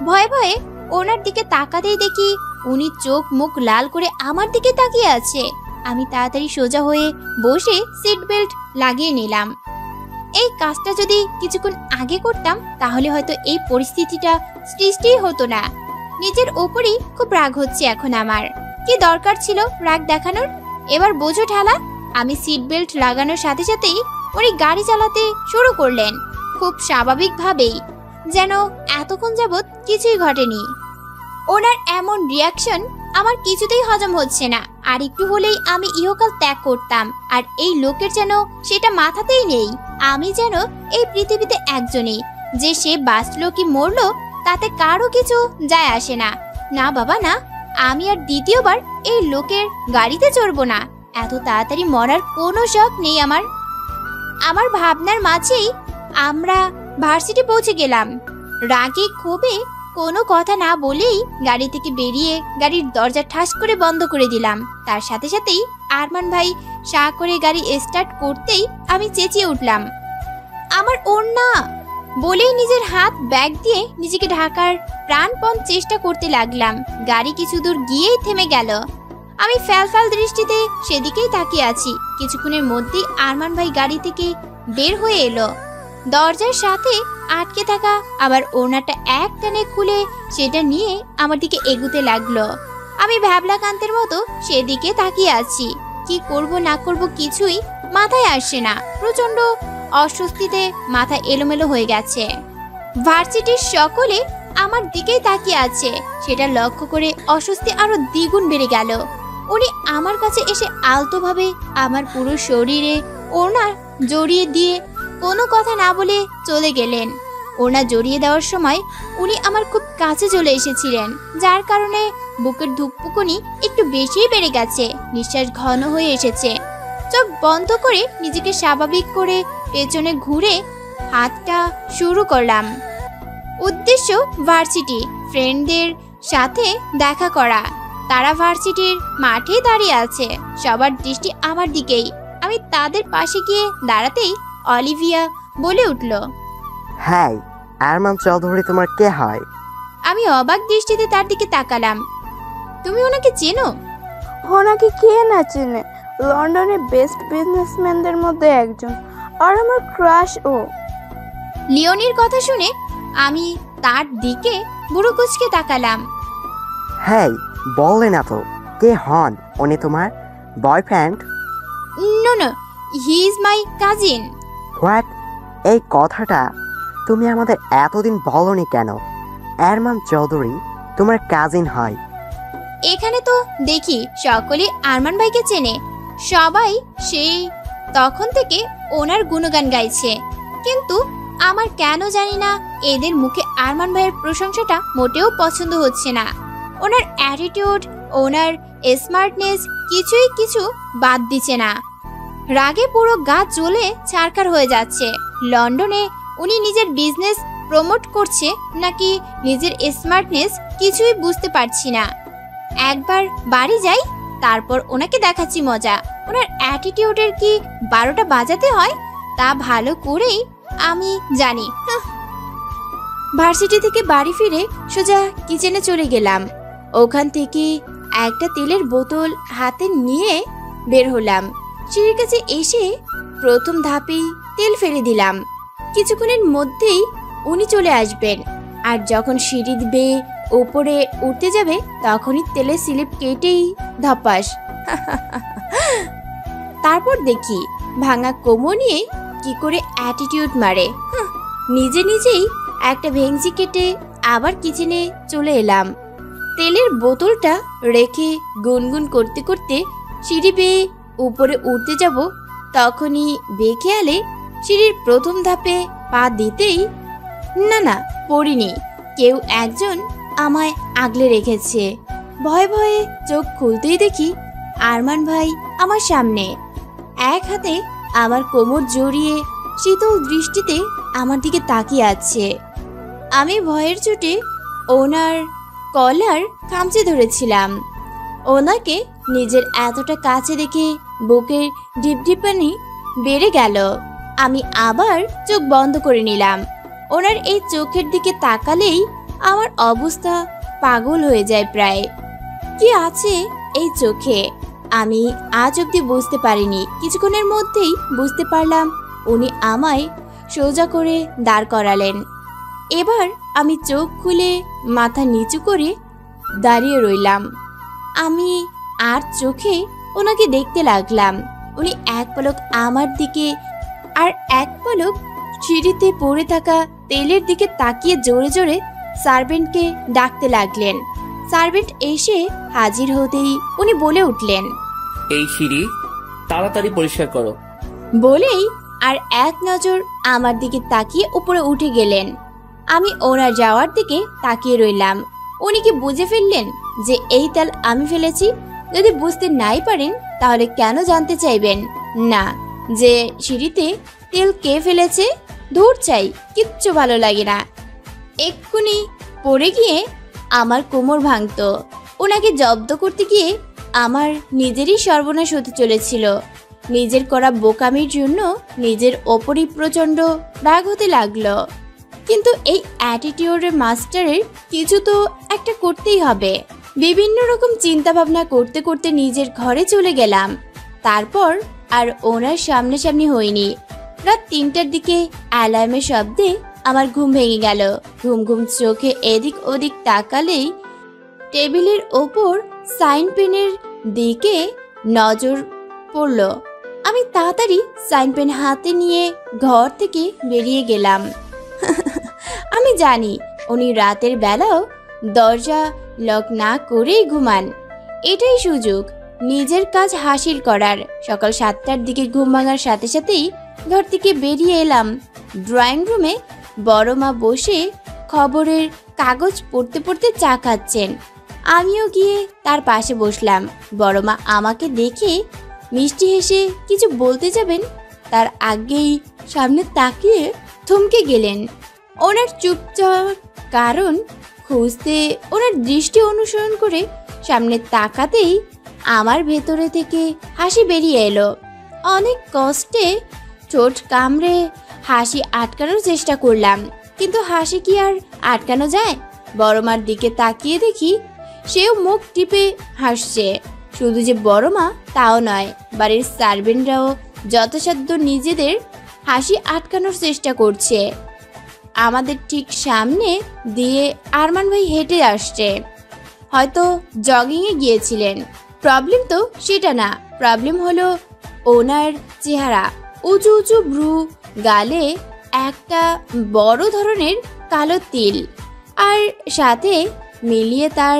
ভয়ে ভয়ে ওনার দিকে তাকাতেই দেখি উনি চোখ মুখ লাল করে আমার দিকে তাকিয়ে আছে। আমি তাড়াতাড়ি সোজা হয়ে বসে সিট বেল্ট লাগিয়ে নিলাম। এই কাজটা যদি কিছুক্ষণ আগে করতাম তাহলে হয়তো এই পরিস্থিতিটা সৃষ্টিই হতো না। নিজের ওপরই খুব রাগ হচ্ছে এখন আমার। কি দরকার ছিল রাগ দেখানোর? এবার বোঝো ঠালা। আমি সিট বেল্ট লাগানোর সাথে সাথেই উনি গাড়ি চালাতে শুরু করলেন, খুব স্বাভাবিকভাবেই, যেন এতক্ষণ যাবৎ কিছুই ঘটেনি। ওনার এমন রিয়াকশন আমার কিছুতেই হজম হচ্ছে না। আর একটু হলেই আমি ইহকাল ত্যাগ করতাম, আর এই লোকের যেন সেটা মাথাতেই নেই। আমি যেন এই পৃথিবীতে একজনই, যে সে বাঁচলো কি মরলো তাতে কারো কিছু যায় আসে না। না বাবা না, আমি আর দ্বিতীয়বার এই লোকের গাড়িতে চড়বো না। এত তাড়াতাড়ি মরার কোনো শখ নেই আমার। আমার ভাবনার মাঝেই আমরা ভার্সিটি পৌঁছে গেলাম। রাগে ক্ষোভে কোনো কথা না বলেই গাড়ি থেকে বেরিয়ে গাড়ির দরজা ঠাস করে বন্ধ করে দিলাম। তার সাথে সাথেই আরমান ভাই সা করে গাড়ি স্টার্ট করতেই আমি চেঁচিয়ে উঠলাম, আমার ওড়না! বলেই নিজের হাত ব্যাগ দিয়ে নিজেকে ঢাকার প্রাণপণ চেষ্টা করতে লাগলাম। গাড়ি কিছু দূর গিয়েই থেমে গেল। আমি ফ্যালফ্যাল দৃষ্টিতে সেদিকেই তাকিয়ে আছি। কিছুক্ষণের মধ্যেই আরমান ভাই গাড়ি থেকে বের হয়ে এলো। দরজার সাথে আটকে থাকা আবার ওড়নাটা এক টানে খুলে সেটা নিয়ে আমার দিকে এগুতে লাগলো। আমি ভ্যাবলাকান্তের মতো সেদিকে তাকিয়ে আছি। কি করব না করব কিছুই মাথায় আসছে না। প্রচন্ড অস্বস্তিতে মাথা এলোমেলো হয়ে গেছে। ভার্সিটির সকলে আমার দিকেই তাকিয়ে আছে। সেটা লক্ষ্য করে অস্বস্তি আরো দ্বিগুণ বেড়ে গেল। উনি আমার কাছে এসে আলতোভাবে আমার পুরো শরীরে ওড়না জড়িয়ে দিয়ে কোনো কথা না বলে চলে গেলেন। ওড়না জড়িয়ে দেওয়ার সময় উনি আমার খুব কাছে চলে এসেছিলেন, যার কারণে বুকের ধুকপুকুনি একটু বেশিই বেড়ে গেছে। নিঃশ্বাস ঘন হয়ে এসেছে। চোখ বন্ধ করে নিজেকে স্বাভাবিক করে পেছনে ঘুরে হাতটা শুরু করলাম। উদ্দেশ্য ভার্সিটি, ফ্রেন্ডদের সাথে দেখা করা। তারা ভার্সিটির মাঠে দাঁড়িয়ে আছে। সবার দৃষ্টি আমার দিকেই। আমি তাদের পাশে গিয়ে দাঁড়াতেই অলিভিয়া বলে উঠল, হাই, আরমান চৌধুরী তোমার কে হয়? আমি অবাক দৃষ্টিতে তার দিকে তাকালাম। তুমি ওনাকে চেনো? ওনাকে কে না চেনে? লন্ডনের বেস্ট বিজনেসম্যানদের মধ্যে একজন, আর আমার ক্রাশ ও। লিওনির কথা শুনে আমি তার দিকে বুড়ো কুচকে তাকালাম। হাই, বললে না তো কে হন উনি? তোমার boyfriend? No no, he is my cousin. What? এই কথাটা তুমি আমাদের এতদিন বলনি কেন? আরমান চৌধুরী তোমার কাজিন হয়? এখানে তো দেখি সকলে আরমান ভাইকে চেনে। সবাই সেই তখন থেকে ওনার গুণগান গাইছে, কিন্তু আমার কেন জানি না এদের মুখে আরমান ভাইয়ের প্রশংসাটা মোটেও পছন্দ হচ্ছে না। ওনার অ্যাটিটিউড, ওনার স্মার্টনেস কিছুই কিছু বাদ দিচ্ছে না। রাগে পুরো গা জ্বলে ছারখার হয়ে যাচ্ছে। লন্ডনে উনি নিজের বিজনেস প্রমোট করছে নাকি নিজের স্মার্টনেস কিছুই বুঝতে পারছি না। একবার বাড়ি যাই, তারপর ওনাকে দেখাচ্ছি মজা। ওনার অ্যাটিটিউডের কি 12টা বাজাতে হয় তা ভালো করেই আমি জানি। ভার্সিটি থেকে বাড়ি ফিরে সোজা কিচেনে চলে গেলাম। ওখান থেকে একটা তেলের বোতল হাতে নিয়ে বের হলাম। সিঁড়ির কাছে এসে প্রথম ধাপেই তেল ফেলে দিলাম। কিছুক্ষণের মধ্যেই উনি চলে আসবেন, আর যখন সিঁড়ি বেয়ে উপরে উঠতে যাবে তখনই তেলের স্লিপ কেটেই ধপাস। তারপর দেখি ভাঙা কোমর নিয়ে কি করে অ্যাটিটিউড মারে। নিজে নিজেই একটা ভেংচি কেটে আবার কিচেনে চলে এলাম। তেলের বোতলটা রেখে গুনগুন করতে করতে সিঁড়ি বেয়ে উপরে উঠতে যাব, তখনই বেখেয়ালে সিঁড়ির প্রথম ধাপে পা দিতেই না পড়িনি, কেউ একজন আমায় আগলে রেখেছে। ভয়ে ভয়ে চোখ খুলতেই দেখি আরমান ভাই আমার সামনে, এক হাতে আমার কোমর জড়িয়ে শীতল দৃষ্টিতে আমার দিকে তাকিয়ে আছে। আমি ভয়ের চোটে ওনার কলার খামচে ধরেছিলাম। ওনাকে নিজের এতটা কাছে দেখে বুকের ঢিপঢিপানি বেড়ে গেল। আমি আবার চোখ বন্ধ করে নিলাম। ওনার এই চোখের দিকে তাকালেই আমার অবস্থা পাগল হয়ে যায় প্রায়। কি আছে এই চোখে আমি আজ অব্দি বুঝতে পারিনি। কিছুক্ষণের মধ্যেই বুঝতে পারলাম উনি আমায় সোজা করে দাঁড় করালেন। এবার আমি চোখ খুলে মাথা নিচু করে দাঁড়িয়ে রইলাম। আমি আর চোখে ওনাকে দেখতে লাগলাম। উনি এক পলক আমার দিকে আর এক পলক সিঁড়িতে পড়ে থাকা তেলের দিকে তাকিয়ে জোরে জোরে সার্ভেন্টকে ডাকতে লাগলেন। সার্ভেন্ট এসে হাজির হতেই উনি বলে উঠলেন, এই সিঁড়ি তাড়াতাড়ি পরিষ্কার করো। বলেই আর এক নজর আমার দিকে তাকিয়ে উপরে উঠে গেলেন। আমি ওনার যাওয়ার দিকে তাকিয়ে রইলাম। উনি কি বুঝে ফেললেন যে এই তেল আমি ফেলেছি? যদি বুঝতে নাই পারেন তাহলে কেন জানতে চাইবেন না যে সিঁড়িতে তেল কে ফেলেছে? দূর চাই, কিচ্ছু ভালো লাগে না। এক্ষুনি পড়ে গিয়ে আমার কোমর ভাঙতো। ওনাকে জব্দ করতে গিয়ে আমার নিজেরই সর্বনাশ হতে চলেছিল। নিজের করা বোকামির জন্য নিজের ওপরই প্রচণ্ড রাগ হতে লাগলো। কিন্তু এই অ্যাটিটিউডের মাস্টারের কিছু তো একটা করতেই হবে। বিভিন্ন রকম চিন্তা ভাবনা করতে করতে নিজের ঘরে চলে গেলাম। তারপর আর ওনার সামনাসামনি হয়নি। রাত 3টার দিকে অ্যালার্মের শব্দে আমার ঘুম ভেঙে গেল। ঘুম ঘুম চোখে এদিক ওদিক তাকালেই টেবিলের ওপর সাইন পেনের দিকে নজর পড়ল। আমি তাড়াতাড়ি সাইন পেন হাতে নিয়ে ঘর থেকে বেরিয়ে গেলাম। আমি জানি উনি রাতের বেলাও দরজা লক না করেই ঘুমান। এটাই সুযোগ নিজের কাজ হাসিল করার। সকাল 7টার দিকে ঘুম ভাঙার সাথে সাথেই ঘর থেকে বেরিয়ে এলাম। ড্রয়িং রুমে বড় মা বসে খবরের কাগজ পড়তে পড়তে চা খাচ্ছেন। আমিও গিয়ে তার পাশে বসলাম। বড় মা আমাকে দেখে মিষ্টি হেসে কিছু বলতে যাবেন, তার আগেই সামনে তাকিয়ে থমকে গেলেন। ওনার চুপচাপ কারণ খুঁজতে ওনার দৃষ্টি অনুসরণ করে সামনে তাকাতেই আমার ভেতরে থেকে হাসি বেরিয়ে এলো। অনেক কষ্টে ঠোঁট কামড়ে হাসি আটকানোর চেষ্টা করলাম, কিন্তু হাসি কি আর আটকানো যায়? বড় মার দিকে তাকিয়ে দেখি সেও মুখ টিপে হাসছে। শুধু যে বড় মা তাও নয়, বাড়ির সার্ভেন্টরাও যথাসাধ্য নিজেদের হাসি আটকানোর চেষ্টা করছে। আমাদের ঠিক সামনে দিয়ে আরমান ভাই হেঁটে আসছে। হয়তো জগিংয়ে গিয়েছিলেন। প্রবলেম তো সেটা না, প্রবলেম হলো ওনার চেহারা। উঁচু উঁচু ভ্রু, গালে একটা বড় ধরনের কালো তিল, আর সাথে মিলিয়ে তার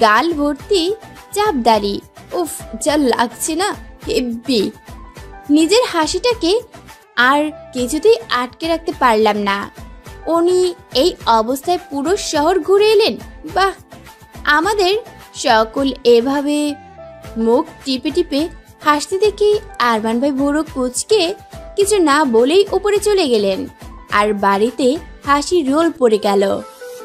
গাল ভর্তি চাপদাড়ি। উফ, যা লাগছে না, হেব্বি। নিজের হাসিটাকে আর কিছুতেই আটকে রাখতে পারলাম না। উনি এই অবস্থায় পুরো শহর ঘুরে এলেন। বাহ! আমাদের সকল এভাবে মুখ টিপে টিপে হাসতে দেখি আরমান ভাই বুড়ো কুচকে কিছু না বলেই উপরে চলে গেলেন। আর বাড়িতে হাসি রোল পড়ে গেল।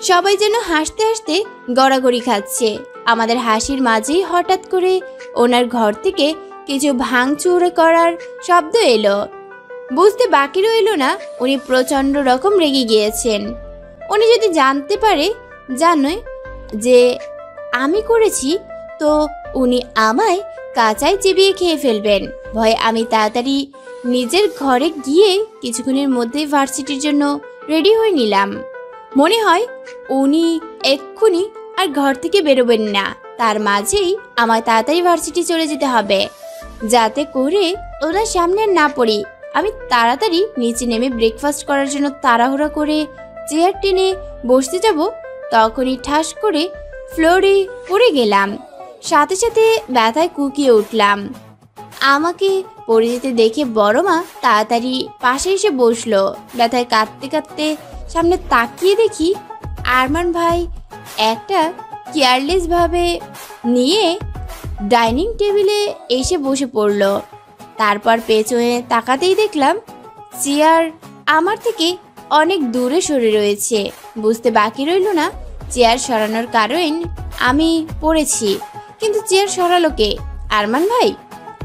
সবাই যেন হাসতে হাসতে গড়াগড়ি খাচ্ছে। আমাদের হাসির মাঝেই হঠাৎ করে ওনার ঘর থেকে কিছু ভাঙচুর করার শব্দ এলো। বুঝতে বাকি রইল না উনি প্রচণ্ড রকম রেগে গিয়েছেন। উনি যদি জানতে পারে জানোই যে আমি করেছি, তো উনি আমায় কাঁচায় চিবিয়ে খেয়ে ফেলবেন। ভয়ে আমি তাড়াতাড়ি নিজের ঘরে গিয়ে কিছুক্ষণের মধ্যেই ভার্সিটির জন্য রেডি হয়ে নিলাম। মনে হয় উনি এক্ষুনি আর ঘর থেকে বেরোবেন না। তার মাঝেই আমায় তাড়াতাড়ি ভার্সিটি চলে যেতে হবে, যাতে করে ওনার সামনে না পড়ি। আমি তাড়াতাড়ি নিচে নেমে ব্রেকফাস্ট করার জন্য তাড়াহুড়া করে চেয়ার টেনে বসতে যাব, তখনই ঠাস করে ফ্লোরে পড়ে গেলাম। সাথে সাথে ব্যথায় কুকিয়ে উঠলাম। আমাকে পড়ে যেতে দেখে বড় মা তাড়াতাড়ি পাশে এসে বসলো। ব্যথায় কাঁদতে কাঁদতে সামনে তাকিয়ে দেখি আরমান ভাই একটা কেয়ারলেস ভাবে নিয়ে ডাইনিং টেবিলে এসে বসে পড়লো। তারপর পেছনে তাকাতেই দেখলাম চেয়ার আমার থেকে অনেক দূরে সরে রয়েছে। বুঝতে বাকি রইল না চেয়ার সরানোর কারণ আমি পড়েছি, কিন্তু চেয়ার সরালো কে? আরমান ভাই।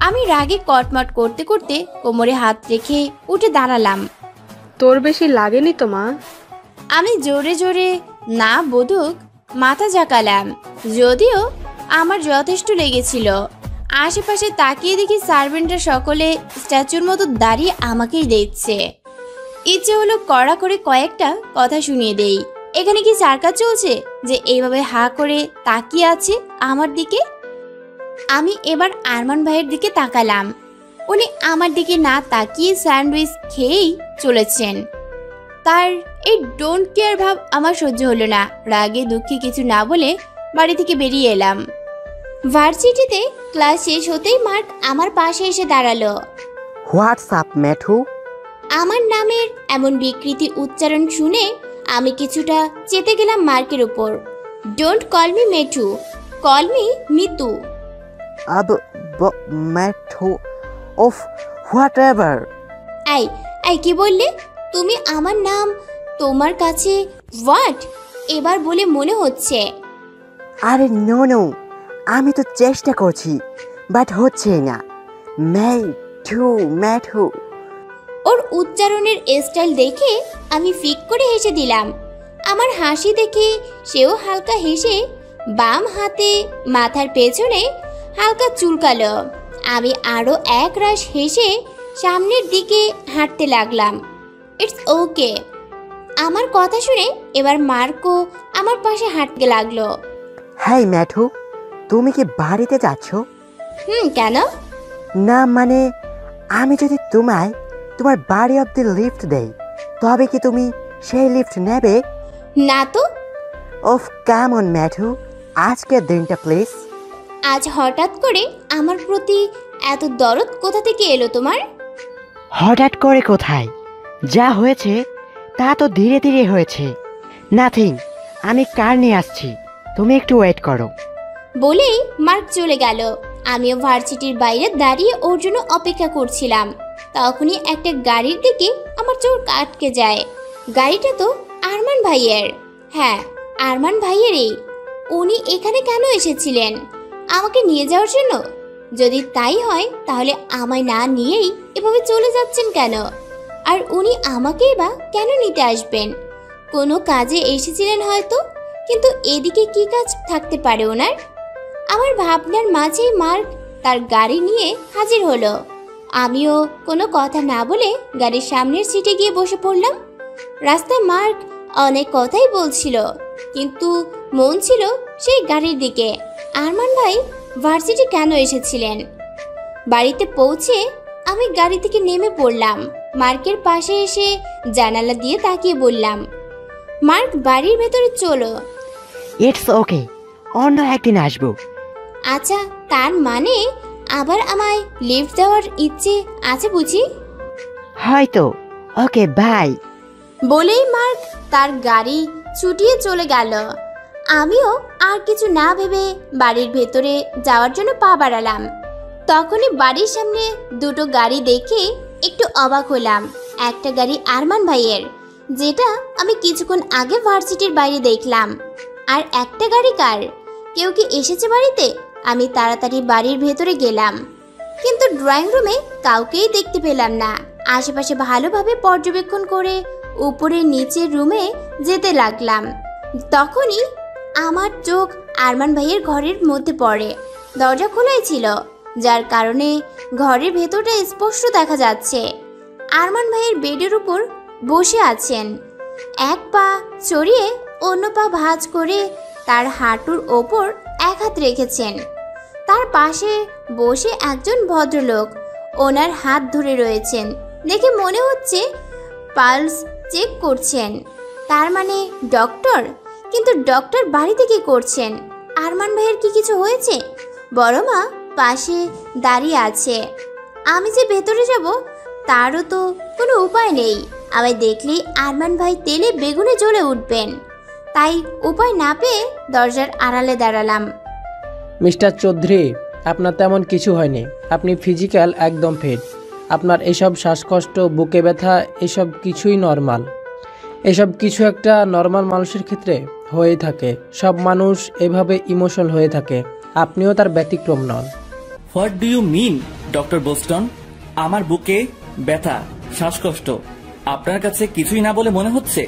আমি রাগে কটমট করতে করতে কোমরে হাত রেখে উঠে দাঁড়ালাম। তোর বেশি লাগেনি তো মা? আমি জোরে জোরে না বোধক মাথা ঝাঁকালাম, যদিও আমার যথেষ্ট লেগেছিল। আশেপাশে তাকিয়ে দেখি সার্ভেন্টরা সকলে স্ট্যাচুর মতো দাঁড়িয়ে আমাকেই দেখছে। ইচ্ছে হলো কড়া করে কয়েকটা কথা শুনিয়ে দেই। এখানে কি সার্কাস চলছে যে এইভাবে হা করে তাকিয়ে আছে আমার দিকে? আমি এবার আরমান ভাইয়ের দিকে তাকালাম। উনি আমার দিকে না তাকিয়ে স্যান্ডউইচ খেয়েই চলেছেন। তার এই ডোন্ট কেয়ার ভাব আমার সহ্য হলো না। রাগে দুঃখে কিছু না বলে বাড়ি থেকে বেরিয়ে এলাম। ভার্সিটিতে ক্লাস শেষ হতেই মার্ক আমার পাশে এসে দাঁড়ালো। হোয়াটসঅ্যাপ মেঠু? আমার নামের এমন বিকৃতি উচ্চারণ শুনে আমি কিছুটা চেতে গেলাম মার্কের উপর। Don't call me Methu, call me Mitu. আব ম্যাথু অফ হোয়াট এভার। এই এই কি বললে তুমি? আমার নাম তোমার কাছে হোয়াট এবার বলে মনে হচ্ছে? আরে নো নো, আমি তো চেষ্টা করছি বাট হচ্ছে না। Matthew Matthew. ওর উচ্চারণের স্টাইল দেখে আমি ফিক করে হেসে দিলাম। আমার হাসি দেখে সেও হালকা হেসে বাম হাতে মাথার পেছনে হালকা চুলকালো। আমি আরও এক রাশ হেসে সামনের দিকে হাঁটতে লাগলাম। It's okay. আমার কথা শুনে এবার মার্কও আমার পাশে হাঁটতে লাগলো। হ্যাঁ ম্যাথু, তুমি কি বাড়িতে যাচ্ছ? কেন? না মানে আমি যদি তোমায় তোমার বাড়ি অব্দি লিফট দেই তবে কি তুমি সেই লিফট নেবে? না তো। ওফ কাম অন ম্যাথু, আজকের দিনটা প্লিজ। আজ হঠাৎ করে আমার প্রতি এত দরদ কোথা থেকে এলো তোমার? হঠাৎ করে কোথায়? যা হয়েছে তা তো ধীরে ধীরে হয়েছে। নাথিং, আমি কার নিয়ে আসছি, তুমি একটু ওয়েট করো। বলেই মার্ক চলে গেল। আমিও ভার্সিটির বাইরে দাঁড়িয়ে ওর জন্য অপেক্ষা করছিলাম। তখনই একটা গাড়ির দিকে আমার চোখ আটকে যায়। গাড়িটা তো আরমান ভাইয়ের। হ্যাঁ, আরমান ভাইয়েরই। উনি এখানে কেন এসেছিলেন? আমাকে নিয়ে যাওয়ার জন্য? যদি তাই হয় তাহলে আমায় না নিয়েই এভাবে চলে যাচ্ছেন কেন? আর উনি আমাকেই বা কেন নিতে আসবেন? কোনো কাজে এসেছিলেন হয়তো, কিন্তু এদিকে কি কাজ থাকতে পারে ওনার? আমার ভাবনার মাঝেই মার্ক তার গাড়ি নিয়ে হাজির হলো। আমিও কোনো কথা না বলে গাড়ির সামনের সিটে গিয়ে বসে পড়লাম। রাস্তায় মার্ক অনেক কথাই বলছিল, কিন্তু মন ছিল সেই গাড়ির দিকে। আরমান ভাই ভার্সিটি কেন এসেছিলেন? বাড়িতে পৌঁছে আমি গাড়ি থেকে নেমে পড়লাম। মার্কের পাশে এসে জানালা দিয়ে তাকিয়ে বললাম, মার্ক বাড়ির ভেতরে চলো। ইটস ওকে, অন্য একদিন আসবো। আচ্ছা, তার মানে আবার আমায় লিফট দেওয়ার ইচ্ছে আছে বুঝি? হয়তো। Okay bye. বলেই মার্ক তার গাড়ি ছুটিয়ে চলে গেল। আমিও আর কিছু না ভেবে বাড়ির ভেতরে যাওয়ার জন্য পা বাড়ালাম। তখনই বাড়ির সামনে দুটো গাড়ি দেখে একটু অবাক হলাম। একটা গাড়ি আরমান ভাইয়ের, যেটা আমি কিছুক্ষণ আগে ভার্সিটির বাইরে দেখলাম। আর একটা গাড়ি কার? কেউ কি এসেছে বাড়িতে? আমি তাড়াতাড়ি বাড়ির ভেতরে গেলাম, কিন্তু ড্রয়িং রুমে কাউকেই দেখতে পেলাম না। আশেপাশে ভালোভাবে পর্যবেক্ষণ করে উপরে নিচের রুমে যেতে লাগলাম। তখনই আমার চোখ আরমান ভাইয়ের ঘরের মধ্যে পড়ে। দরজা খোলাই ছিল, যার কারণে ঘরের ভেতরটা স্পষ্ট দেখা যাচ্ছে। আরমান ভাইয়ের বেডের উপর বসে আছেন, এক পা ছড়িয়ে অন্য পা ভাঁজ করে তার হাঁটুর ওপর এক হাত রেখেছেন। তার পাশে বসে একজন ভদ্রলোক ওনার হাত ধরে রয়েছেন। দেখে মনে হচ্ছে পালস চেক করছেন। তার মানে ডক্টর। কিন্তু ডক্টর বাড়িতে কি করছেন? আরমান ভাইয়ের কি কিছু হয়েছে? বড় মা পাশে দাঁড়িয়ে আছে। আমি যে ভেতরে যাব তারও তো কোনো উপায় নেই। আমায় দেখলেই আরমান ভাই তেলে বেগুনে জ্বলে উঠবেন। তাই উপায় না পেয়ে দরজার আড়ালে দাঁড়ালাম। মিস্টার চৌধুরী, আপনার তেমন কিছু হয়নি। আপনি ফিজিক্যাল একদম ফিট। আপনার এসব শ্বাসকষ্ট, বুকে ব্যথা এসব কিছুই নর্মাল। এসব কিছু একটা নর্মাল মানুষের ক্ষেত্রে হয়ে থাকে। সব মানুষ এভাবে ইমোশনাল হয়ে থাকে, আপনিও তার ব্যতিক্রম নন। What do you mean doctor Boston? আমার বুকে ব্যথা, শ্বাসকষ্ট আপনার কাছে কিছুই না বলে মনে হচ্ছে?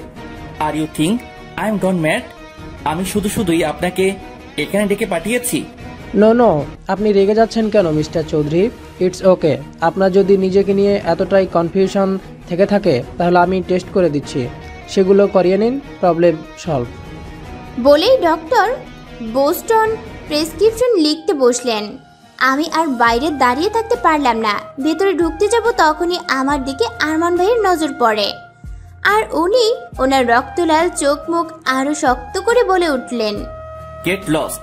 Are you think I am gone mad? আমি শুধুই আপনাকে এখানে ডেকে পাঠিয়েছি। নো, আপনি রেগে যাচ্ছেন কেন মিস্টার চৌধুরী? It's okay. আপনার যদি নিজেকে নিয়ে এতটাই কনফিউশন থেকে থাকে তাহলে আমি টেস্ট করে দিচ্ছি, সেগুলো করিয়ে নিন, প্রবলেম সলভ। বলেই ডক্টর বোস্টন প্রেসক্রিপশন লিখতে বসলেন। আমি আর বাইরে দাঁড়িয়ে থাকতে পারলাম না। ভেতরে ঢুকতে যাব তখনই আমার দিকে আরমান ভাইয়ের নজর পড়ে। আর উনি ওনার রক্তলাল চোখ মুখ আরো শক্ত করে বলে উঠলেন, গেট লস্ট।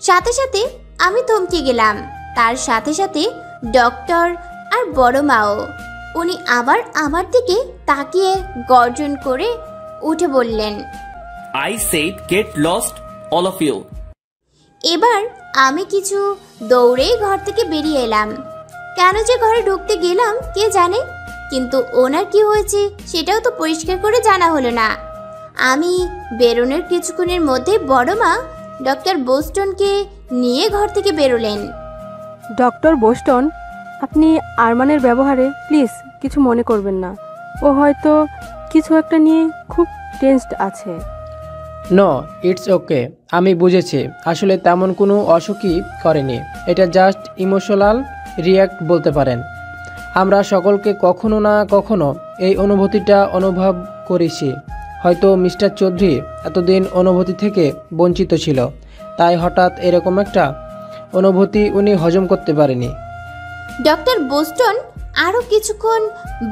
সাথে সাথে আমি থমকে গেলাম। তার সাথে সাথে ডক্টর আর বড় মাও। উনি আবার আমার দিকে তাকিয়ে গর্জন করে উঠে বললেন, I said get lost all of you. এবার আমি কিছু দৌড়েই ঘর থেকে বেরিয়ে এলাম। কেন যে ঘরে ঢুকতে গেলাম কে জানে, কিন্তু ওনার কি হয়েছে সেটাও তো পরিষ্কার করে জানা হলো না। আমি বেরোনোর কিছুক্ষণের মধ্যে বড় মা ডক্টর বোস্টনকে নিয়ে ঘর থেকে বেরোলেন। ডক্টর বোস্টন, আপনি আরমানের ব্যবহারে প্লিজ কিছু মনে করবেন না। ও হয়তো কিছু একটা নিয়ে খুব টেনসড আছে। নো, ইটস ওকে, আমি বুঝেছি। আসলে তেমন কোনো অসুখই করেনি, এটা জাস্ট ইমোশনাল রিয়্যাক্ট বলতে পারেন। আমরা সকলকে কখনো না কখনো এই অনুভূতিটা অনুভব করেছি। হয়তো মিস্টার চৌধুরী এতদিন অনুভূতি থেকে বঞ্চিত ছিল, তাই হঠাৎ এরকম একটা অনুভূতি উনি হজম করতে পারেনি। ডক্টর বোস্টন আরও কিছুক্ষণ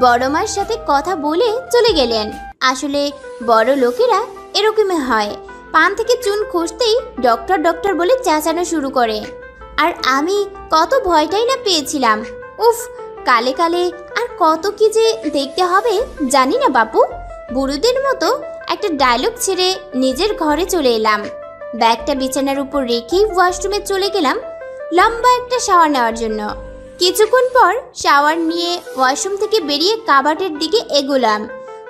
বড় মায়ের সাথে কথা বলে চলে গেলেন। আসলে বড় লোকেরা এরকমই হয়, পান থেকে চুন খসতেই ডক্টর ডক্টর বলে চেঁচানো শুরু করে। আর আমি কত ভয়টাই না পেয়েছিলাম। উফ, কালে কালে আর কত কি যে দেখতে হবে জানি না বাপু। বুড়োদের মতো একটা ডায়লগ ছেড়ে নিজের ঘরে চলে এলাম। ব্যাগটা বিছানার উপর রেখেই ওয়াশরুমে চলে গেলাম লম্বা একটা শাওয়ার নেওয়ার জন্য। কিছুক্ষণ পর শাওয়ার নিয়ে ওয়াশরুম থেকে বেরিয়ে কাবার্ডের দিকে এগোলাম।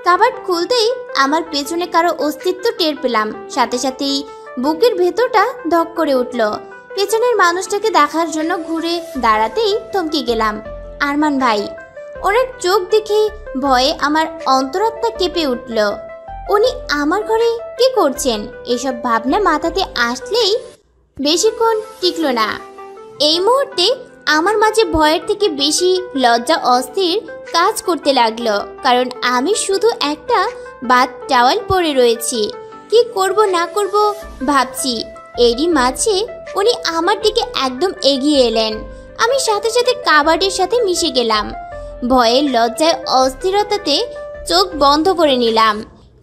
কাবার্ড খুলতেই আমার পেছনে কারো অস্তিত্ব টের পেলাম। সাথে সাথেই বুকের ভেতরটা ধক করে উঠল। পেছনের মানুষটাকে দেখার জন্য ঘুরে দাঁড়াতেই থমকে গেলাম। আরমান ভাই। ওনার চোখ দেখে ভয়ে আমার অন্তরাত্মা কেঁপে উঠল। উনি আমার ঘরে কি করছেন এসব ভাবনা মাথাতে আসলেই বেশিক্ষণ টিকল না। এই মুহূর্তে আমার মাঝে ভয়ের থেকে বেশি লজ্জা অস্থির কাজ করতে লাগলো, কারণ আমি শুধু একটা বাথ টাওয়াল পরে রয়েছি। কি করব না করব ভাবছি। এরই মাঝে উনি আমার দিকে একদম এগিয়ে এলেন। আমি সাথে সাথে কাবার্ডের সাথে মিশে গেলাম। ভয়ের লজ্জায় অস্থিরতাতে চোখ বন্ধ করে নিলাম।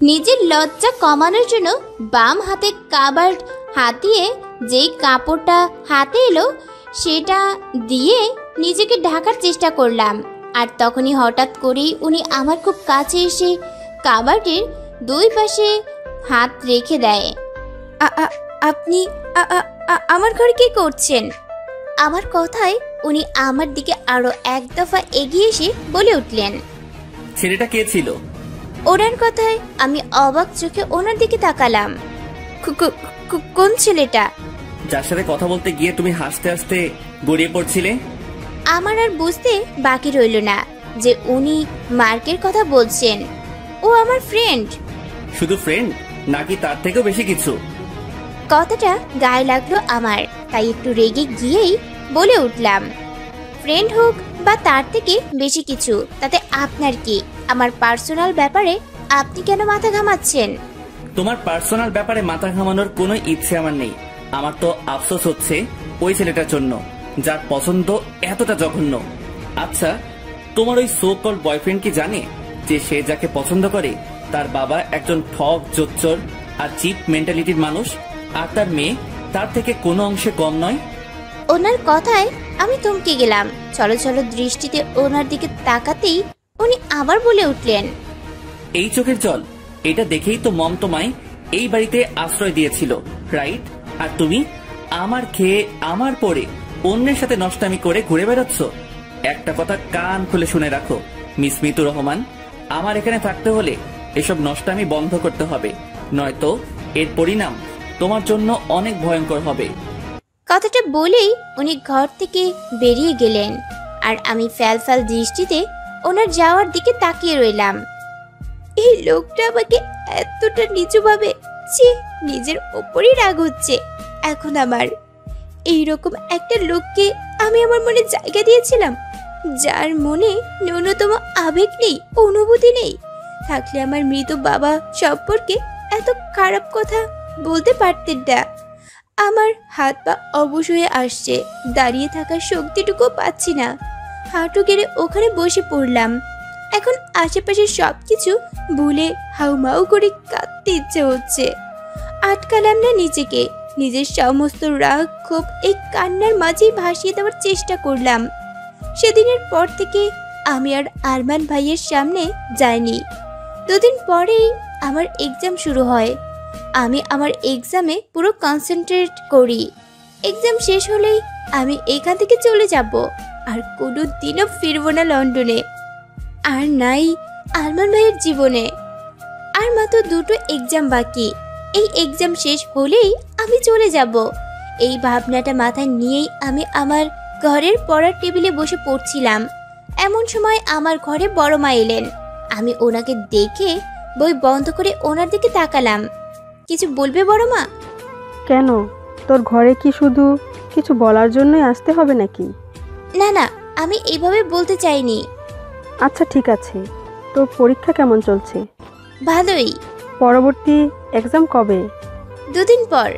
নিজের লজ্জা কমানোর জন্য বাম হাতে কাবার্ড হাতিয়ে যেই কাপড়টা হাতে এলো সেটা দিয়ে নিজেকে ঢাকার চেষ্টা করলাম। আর তখনই হঠাৎ করেই উনি আমার খুব কাছে এসে কাবার্ডের দুই পাশে হাত রেখে দেয়। আপনি আমার ঘরে কি করছেন? আমার কথায় উনি আমার দিকে আরো এক দফা এগিয়ে এসে বলে উঠলেন, ছেলেটা কে ছিল? ওনার কথায় আমি অবাক চোখে ওনার দিকে তাকালাম। কোন ছেলেটা? যার সাথে কথা বলতে গিয়ে তুমি হাসতে হাসতে গড়িয়ে পড়ছিলে। আমার আর বুঝতে বাকি রইল না যে উনি মার্কের কথা বলছেন। ও আমার ফ্রেন্ড। শুধু ফ্রেন্ড নাকি তার থেকেও বেশি কিছু? কথাটা গায়ে লাগলো আমার, তাই একটু রেগে গিয়েই বলে উঠলাম, ফ্রেন্ড হোক বা তার থেকে বেশি কিছু তাতে আপনার কি? আমার পার্সোনাল ব্যাপারে আপনি কেন মাথা ঘামাচ্ছেন? তোমার পার্সোনাল ব্যাপারে মাথা ঘামানোর কোনো ইচ্ছে আমার নেই। আমার তো আফসোস হচ্ছে ওই ছেলেটার জন্য যার পছন্দ এতটা জঘন্য। আচ্ছা, তোমার ওই সো কল বয়ফ্রেন্ড কি জানে যে সে যাকে পছন্দ করে তার বাবা একজন ঠক, জোচ্চর আর চিপ মেন্টালিটির মানুষ, আর তার মেয়ে তার থেকে কোনো অংশে কম নয়? ওনার কথায় আমি থমকে গেলাম। চলো চলো দৃষ্টিতে ওনার দিকে তাকাতেই উনি আবার বলে উঠলেন, এই চোখের জল, এটা দেখেই তো মম তোমায় এই বাড়িতে আশ্রয় দিয়েছিল, রাইট? আর তুমি আমার খেয়ে আমার পরে অন্যের সাথে নষ্টামি করে ঘুরে বেড়াচ্ছ। একটা কথা কান খুলে শুনে রাখো মিস মিতু রহমান, আমার এখানে থাকতে হলে এসব নষ্টামি বন্ধ করতে হবে, নয়তো এর পরিণাম তোমার জন্য অনেক ভয়ঙ্কর হবে। কথাটা বলেই উনি ঘর থেকে বেরিয়ে গেলেন। আর আমি ফ্যালফ্যাল দৃষ্টিতে ওনার যাওয়ার দিকে তাকিয়ে রইলাম। এই লোকটা আমাকে এতটা নিচু ভাবে, নিজের ওপরই রাগ হচ্ছে এখন আমার। এইরকম একটা লোককে আমি আমার মনে জায়গা দিয়েছিলাম, যার মনে ন্যূনতম আবেগ নেই, অনুভূতি নেই। থাকলে আমার মৃত বাবা সম্পর্কে এত খারাপ কথা বলতে পারতেন না। আমার হাত পা অবশ হয়ে আসছে, দাঁড়িয়ে থাকার শক্তিটুকু পাচ্ছি না। হাঁটু গেড়ে ওখানে বসে পড়লাম। এখন আশেপাশের সবকিছু ভুলে হাউমাউ করে কাঁদতে ইচ্ছে হচ্ছে। আটকালাম না নিজেকে, নিজের সমস্ত রাগ ক্ষোভ এই কান্নার মাঝেই ভাসিয়ে দেওয়ার চেষ্টা করলাম। সেদিনের পর থেকে আমি আর আরমান ভাইয়ের সামনে যাইনি। দুদিন পরেই আমার এক্সাম শুরু হয়। আমি আমার এক্সামে পুরো কনসেন্ট্রেট করি। এক্সাম শেষ হলেই আমি এখান থেকে চলে যাব, আর কোনো দিনও ফিরবো না লন্ডনে, আর নাই আরমান ভাইয়ের জীবনে। আর মাত্র 2টো এক্সাম বাকি। এই এক্সাম শেষ হলেই আমি চলে যাব। এই ভাবনাটা মাথায় নিয়েই আমি আমার ঘরের পড়ার টেবিলে বসে পড়ছিলাম। এমন সময় আমার ঘরে বড় মা এলেন। আমি ওনাকে দেখে বই বন্ধ করে ওনার দিকে তাকালাম। কিছু বলবে বড় মা? কেন, তোর ঘরে কি শুধু কিছু বলার জন্যই আসতে হবে নাকি? না না, আমি এইভাবে বলতে চাইনি। আচ্ছা ঠিক আছে, তোর পরীক্ষা কেমন চলছে? ভালোই। পরবর্তী এক্সাম কবে? 2 দিন পর।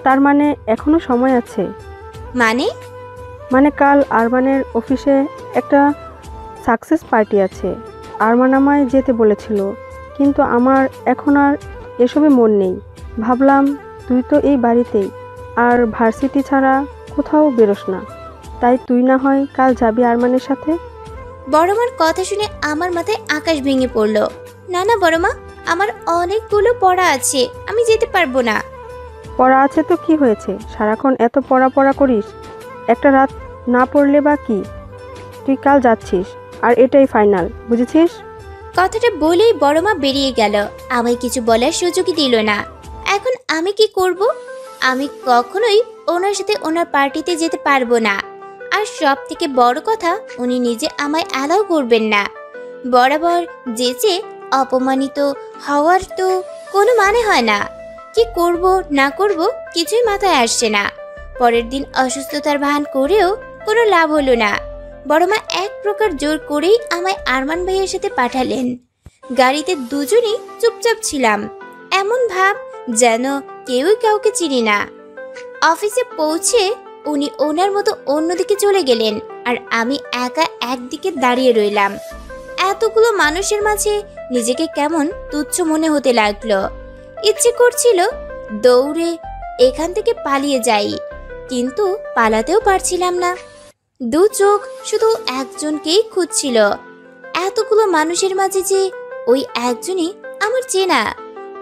তার মানে এখনো সময় আছে। মানে কাল আরমানের অফিসে একটা সাকসেস পার্টি আছে। আরমান আমায় যেতে বলেছিল, কিন্তু আমার এখন আর এসবে মন নেই। ভাবলাম তুই তো এই বাড়িতেই, আর ভার্সিটি ছাড়া কোথাও বেরোস না, তাই তুই না হয় কাল যাবি আরমানের সাথে। বড় মার কথা শুনে আমার মাথায় আকাশ ভেঙে পড়ল। না না বড় মা, আমার অনেকগুলো পড়া আছে, আমি যেতে পারবো না। পড়া আছে তো কি হয়েছে, সারাক্ষণ এত পড়া করিস, একটা রাত না পড়লে বা কি? তুই কাল যাচ্ছিস, আর এটাই ফাইনাল, বুঝেছিস? কথাটা বলেই বড় মা বেরিয়ে গেল। আমায় কিছু বলার সুযোগই দিল না। এখন আমি কি করব? আমি কখনোই ওনার সাথে ওনার পার্টিতে যেতে পারবো না। আর সব থেকে বড় কথা, উনি নিজে আমায় অ্যালাউ করবেন না। বরাবর যেচে অপমানিত হওয়ার তো কোনো মানে হয় না। কি করব না করব কিছুই মাথায় আসছে না। পরের দিন অসুস্থতার ভান করেও কোনো লাভ হলো না। বড় মা এক প্রকার জোর করেই আমায় আরমান ভাইয়ের সাথে পাঠালেন। গাড়িতে দুজনেই চুপচাপ ছিলাম, এমন ভাব যেন কেউই কাউকে চিনি না। অফিসে পৌঁছে উনি ওনার মতো অন্যদিকে চলে গেলেন, আর আমি একা একদিকে দাঁড়িয়ে রইলাম। এতগুলো মানুষের মাঝে নিজেকে কেমন তুচ্ছ মনে হতে লাগলো। ইচ্ছে করছিল দৌড়ে এখান থেকে পালিয়ে যাই, কিন্তু পালাতেও পারছিলাম না। 2 চোখ শুধু একজনকেই খুঁজছিল। এতগুলো মানুষের মাঝে যে ওই একজনই আমার চেনা,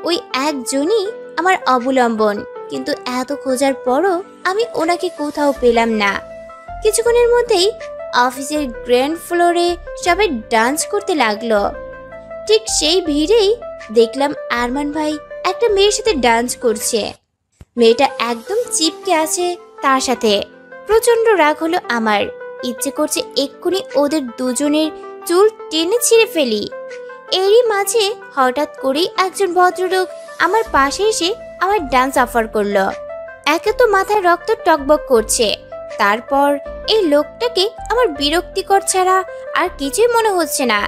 ওই একজনই আমার অবলম্বন, কিন্তু এত খোঁজার পরও আমি ওনাকে কোথাও পেলাম না। কিছুক্ষণের মধ্যেই অফিসের গ্র্যান্ড ফ্লোরে সবাই ডান্স করতে লাগলো। ঠিক সেই ভিড়েই দেখলাম আরমান ভাই একটা মেয়ের সাথে ডান্স করছে। মেয়েটা একদম চিপকে আছে তার সাথে। প্রচন্ড রাগ হলো আমার। ইচ্ছে করছে এক্ষুনি ওদের দুজনের চুল টেনে ছিঁড়ে ফেলি। এরই মাঝে হঠাৎ করেই একজন ভদ্রলোক আমার পাশে এসে আমার ডান্স অফার করলো। একে তো মাথায় রক্ত টকবক করছে, তারপর এই লোকটাকে আমার বিরক্তিকর ছাড়া আর কিছুই মনে হচ্ছে না।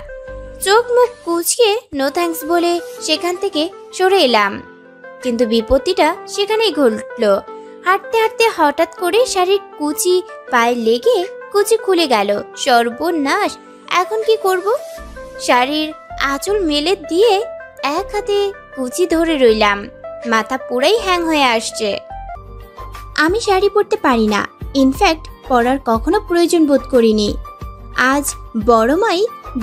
চোখ মুখ কুঁচিয়ে নো থ্যাঙ্কস বলে সেখান থেকে সরে এলাম। কিন্তু বিপত্তিটা সেখানেই ঘটলো। হাঁটতে হাঁটতে হঠাৎ করে শাড়ির কুচি পায়ে লেগে কুচি খুলে গেল। সর্বনাশ! এখন কি করব? শাড়ির আঁচল মেলে দিয়ে এক হাতে কুচি ধরে রইলাম। মাথা পুরাই হ্যাং হয়ে আসছে। আমি শাড়ি পরতে পারি না, ইনফ্যাক্ট পরার কখনো প্রয়োজন বোধ করিনি। আজ বড় মাই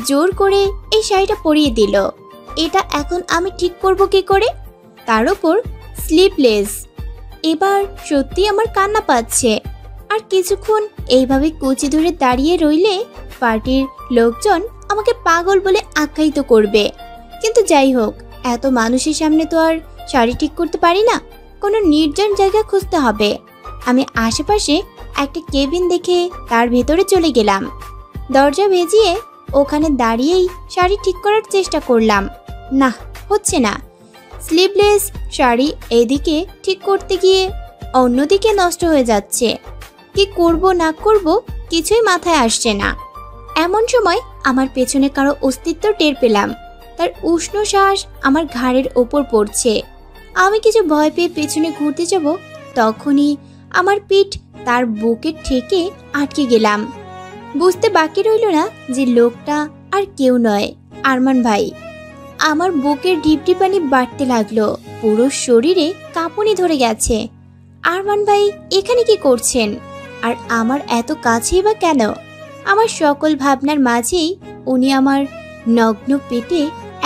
জোর করে এই শাড়িটা পরিয়ে দিল। এটা এখন আমি ঠিক করব কি করে? তার উপর স্লিভলেস। এবার সত্যি আমার কান্না পাচ্ছে। আর কিছুক্ষণ এইভাবে কুচি ধরে দাঁড়িয়ে রইলে পার্টির লোকজন আমাকে পাগল বলে আখ্যায়িত করবে। কিন্তু যাই হোক, এত মানুষের সামনে তো আর শাড়ি ঠিক করতে পারি না। কোনো নির্জন জায়গা খুঁজতে হবে। আমি আশেপাশে একটা কেবিন দেখে তার ভেতরে চলে গেলাম। দরজা ভেজিয়ে ওখানে দাঁড়িয়েই শাড়ি ঠিক করার চেষ্টা করলাম। না, হচ্ছে না। স্লিভলেস শাড়ি এদিকে ঠিক করতে গিয়ে অন্যদিকে নষ্ট হয়ে যাচ্ছে। কি করব না করব কিছুই মাথায় আসছে না। এমন সময় আমার পেছনে কারো অস্তিত্ব টের পেলাম। তার উষ্ণ শ্বাস আমার ঘাড়ের ওপর পড়ছে। আমি কিছু ভয় পেয়ে পেছনে ঘুরতে যাব, তখনই আমার পিঠ তার বুকে ঠেকে আটকে গেলাম। বুঝতে বাকি রইল না যে লোকটা আর কেউ নয়, আরমান ভাই। আমার বুকের ঢিপঢিপানি বাড়তে লাগলো, পুরো শরীরে কাঁপুনি ধরে গেছে। আরমান ভাই এখানে কি করছেন? আর আমার এত কাছেই বা কেন? আমার সকল ভাবনার মাঝেই উনি আমার নগ্ন পেটে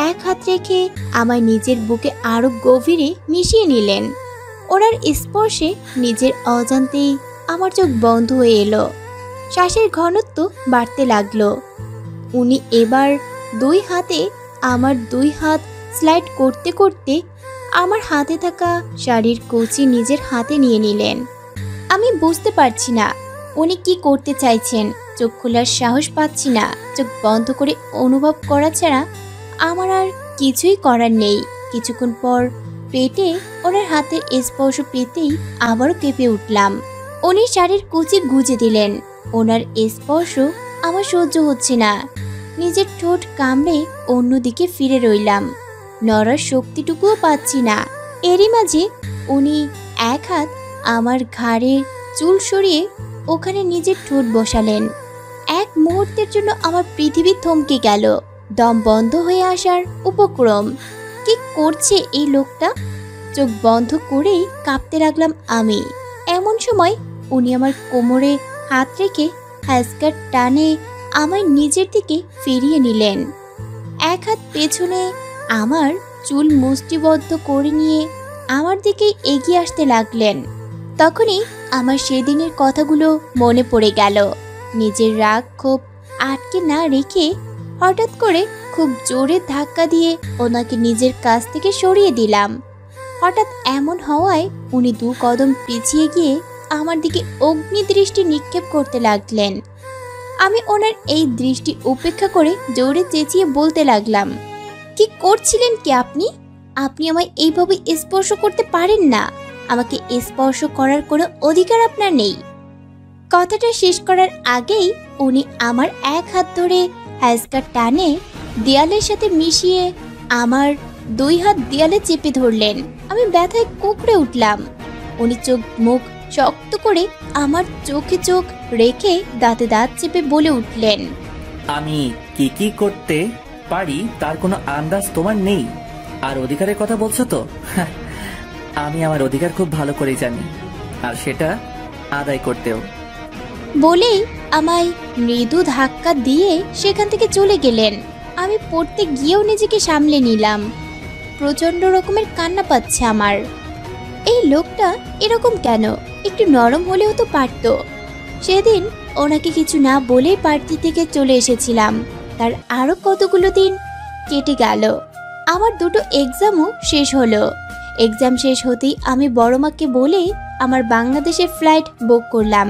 এক হাত রেখে আমায় নিজের বুকে আরো গভীরে মিশিয়ে নিলেন। ওনার স্পর্শে নিজের অজান্তেই আমার চোখ বন্ধ হয়ে এলো, শ্বাসের ঘনত্ব বাড়তে লাগলো। উনি এবার দুই হাতে আমার দুই হাত স্লাইড করতে করতে আমার হাতে থাকা শাড়ির কুচি নিজের হাতে নিয়ে নিলেন। আমি বুঝতে পারছি না উনি কি করতে চাইছেন, চোখ খোলার সাহস পাচ্ছি না। চোখ বন্ধ করে অনুভব করা ছাড়া আমার আর কিছুই করার নেই। কিছুক্ষণ পর পেটে ওনার হাতের স্পর্শ পেতেই আবারও কেঁপে উঠলাম। উনি শাড়ির কুচি গুজে দিলেন। ওনার স্পর্শ আমার সহ্য হচ্ছে না। নিজের ঠোঁট কামড়ে অন্যদিকে ফিরে রইলাম, নড়ার শক্তিটুকুও পাচ্ছি না। এরই মাঝে উনি এক হাত আমার ঘাড়ের চুল সরিয়ে ওখানে নিজের ঠোঁট বসালেন। এক মুহূর্তের জন্য আমার পৃথিবী থমকে গেল, দম বন্ধ হয়ে আসার উপক্রম। কি করছে এই লোকটা? চোখ বন্ধ করেই কাঁপতে লাগলাম আমি। এমন সময় উনি আমার কোমরে হাত রেখে হ্যাসকার টানে আমায় নিজের দিকে ফিরিয়ে নিলেন। এক হাত পেছনে আমার চুল মুষ্টিবদ্ধ করে নিয়ে আমার দিকে এগিয়ে আসতে লাগলেন। তখনই আমার সেদিনের কথাগুলো মনে পড়ে গেল। নিজের রাগ ক্ষোভ আটকে না রেখে হঠাৎ করে খুব জোরে ধাক্কা দিয়ে ওনাকে নিজের কাছ থেকে সরিয়ে দিলাম। হঠাৎ এমন হওয়ায় উনি দু কদম পিছিয়ে গিয়ে আমার দিকে অগ্নিদৃষ্টি নিক্ষেপ করতে লাগলেন। আমি ওনার এই দৃষ্টি উপেক্ষা করে জোরে চেঁচিয়ে বলতে লাগলাম, কি করছিলেন কি আপনি? আপনি আমায় এইভাবে স্পর্শ করতে পারেন না। আমাকে স্পর্শ করার কোনো অধিকার আপনার নেই। কথাটা শেষ করার আগেই উনি আমার এক হাত ধরে হ্যাসকার টানে দেয়ালের সাথে মিশিয়ে আমার দুই হাত দেয়ালে চেপে ধরলেন। আমি ব্যথায় কুঁকড়ে উঠলাম। উনি চোখ মুখ শক্ত করে আমার চোখে চোখ রেখে দাঁতে দাঁত চেপে বলে উঠলেন, আমি কি কি করতে পারি তার কোনো আন্দাজ তোমার নেই। আর অধিকারের কথা বলছো তো? আমি আমার অধিকার খুব ভালো করে জানি, আর সেটা আদায় করতেও। বলেই আমায় মৃদু ধাক্কা দিয়ে সেখান থেকে চলে গেলেন। আমি পড়তে গিয়েও নিজেকে সামলে নিলাম। প্রচন্ড রকমের কান্না পাচ্ছে আমার। এই লোকটা এরকম কেন? একটু নরম হলেও তো পারত। সেদিন ওনাকে কিছু না বলেই পার্টি থেকে চলে এসেছিলাম। তার আরো কতগুলো দিন কেটে গেল। আমার দুটো এক্সামও শেষ হলো। এক্সাম শেষ হতেই আমি বড় মাকে বলে আমার বাংলাদেশের ফ্লাইট বুক করলাম।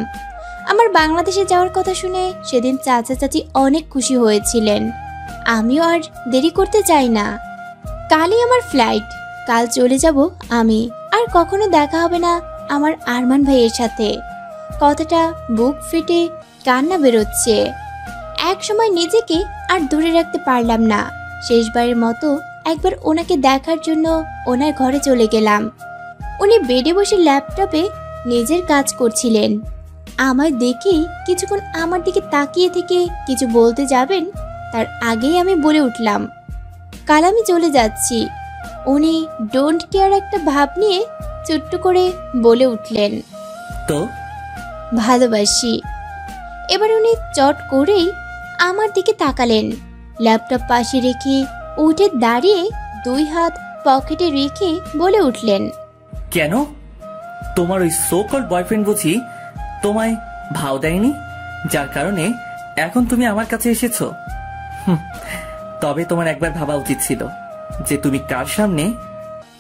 আমার বাংলাদেশে যাওয়ার কথা শুনে সেদিন চাচা চাচি অনেক খুশি হয়েছিলেন। আমিও আর দেরি করতে চাই না। কালই আমার ফ্লাইট, কাল চলে যাব আমি। আর কখনো দেখা হবে না আমার আরমান ভাইয়ের সাথে। কথাটা বুক ফেটে কান্না বেরোচ্ছে। এক সময় নিজেকে আর ধরে রাখতে পারলাম না। শেষবারের মতো একবার ওনাকে দেখার জন্য ওনার ঘরে চলে গেলাম। উনি বেডে বসে ল্যাপটপে নিজের কাজ করছিলেন। আমায় দেখেই কিছুক্ষণ আমার দিকে তাকিয়ে থেকে কিছু বলতে যাবেন, তার আগেই আমি বলে উঠলাম, কাল আমি চলে যাচ্ছি। উনি ডোন্ট কেয়ার একটা ভাব নিয়ে ছোট্ট করে বলে উঠলেন, তো ভালোবাসি। এবার উনি চট করেই আমার দিকে তাকালেন। ল্যাপটপ পাশে রেখে উঠে দাঁড়িয়ে দুই হাত পকেটে রেখে বলে উঠলেন, কেন? তোমার ওই সোকল বয়ফ্রেন্ড বুঝি তোমায় ভাও দেয়নি, যার কারণে এখন তুমি আমার কাছে এসেছো? তবে তোমার একবার ভাবা উচিত ছিল যে তুমি কার সামনে।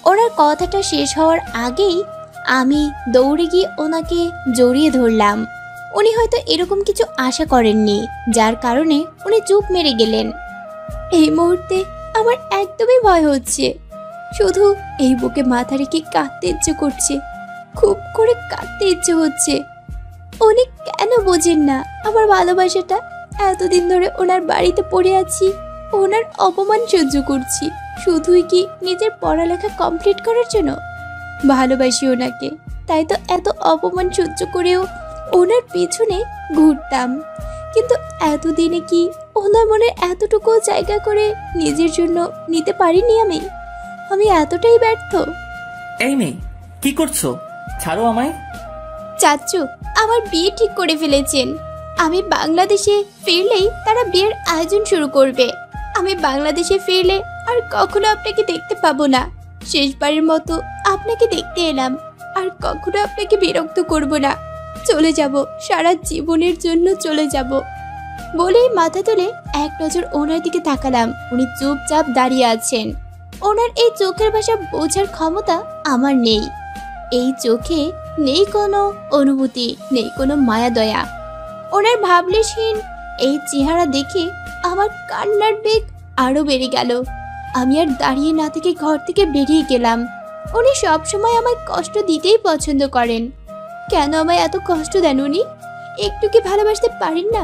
ওনার কথাটা শেষ হওয়ার আগেই আমি দৌড়ে গিয়ে ওনাকে জড়িয়ে ধরলাম। উনি হয়তো এরকম কিছু আশা করেননি, যার কারণে উনি চুপ মেরে গেলেন। এই মুহূর্তে আমার একদমই ভয় হচ্ছে। শুধু এই বুকে মাথা রেখে কাঁদতে ইচ্ছে করছে, খুব করে কাঁদতে ইচ্ছে হচ্ছে। উনি কেন বোঝেন না আমার ভালোবাসাটা? এতদিন ধরে ওনার বাড়িতে পড়ে আছি, ওনার অপমান সহ্য করছি, শুধুই কি নিজের পড়ালেখা কমপ্লিট করার জন্য? ভালোবাসি ওনাকে, তাই তো এত অপমান সহ্য করেও ওনার পেছনে ঘুরতাম। কিন্তু এতদিনে কি ওনার মনের এতটুকু জায়গা করে নিজের জন্য নিতে পারিনি আমি? আমি এতটাই ব্যর্থ। এই মেয়ে, কি করছো? ছাড়ো আমায়। চাচ্চু আমার বিয়ে ঠিক করে ফেলেছেন। আমি বাংলাদেশে ফিরলেই তারা বিয়ের আয়োজন শুরু করবে। আমি বাংলাদেশে ফিরলে আর কখনো আপনাকে দেখতে পাবো না। শেষবারের মতো আপনাকে দেখতে এলাম, আর কখনো আপনাকে বিরক্ত করব না। চলে যাব, সারা জীবনের জন্য চলে যাব। বলেই মাথা তুলে এক নজর ওনার দিকে তাকালাম। উনি চুপচাপ দাঁড়িয়ে আছেন। ওনার এই চোখের ভাষা বোঝার ক্ষমতা আমার নেই। এই চোখে নেই কোনো অনুভূতি, নেই কোনো মায়া দয়া। ওনার ভাবলেশহীন এই চেহারা দেখে আমার কান্নার বেগ আরো বেড়ে গেল। আমি আর দাঁড়িয়ে না থেকে ঘর থেকে বেরিয়ে গেলাম। উনি সবসময় আমায় কষ্ট দিতেই পছন্দ করেন। কেন আমায় এত কষ্ট দেন উনি? একটু কি ভালোবাসতে পারেন না?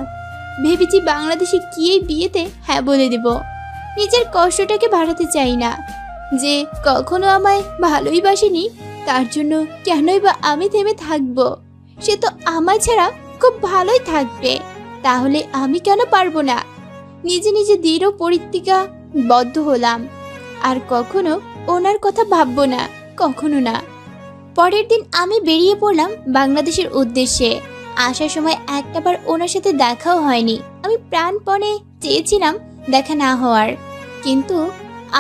ভেবেছি বাংলাদেশে গিয়ে বিয়েতে হ্যাঁ বলে দেব। নিজের কষ্টটাকে বাড়াতে চাই না। যে কখনো আমায় ভালোই বাসেনি, তার জন্য কেনই বা আমি থেমে থাকবো? সে তো আমায় ছাড়া খুব ভালোই থাকবে, তাহলে আমি কেন পারবো না? নিজে নিজে দৃঢ় প্রতিজ্ঞা বদ্ধ হলাম, আর কখনো ওনার কথা ভাববো না, কখনো না। পরের দিন আমি বেরিয়ে পড়লাম বাংলাদেশের উদ্দেশ্যে। আসার সময় একটাবার ওনার সাথে দেখাও হয়নি। আমি প্রাণপণে চেয়েছিলাম দেখা না হওয়ার, কিন্তু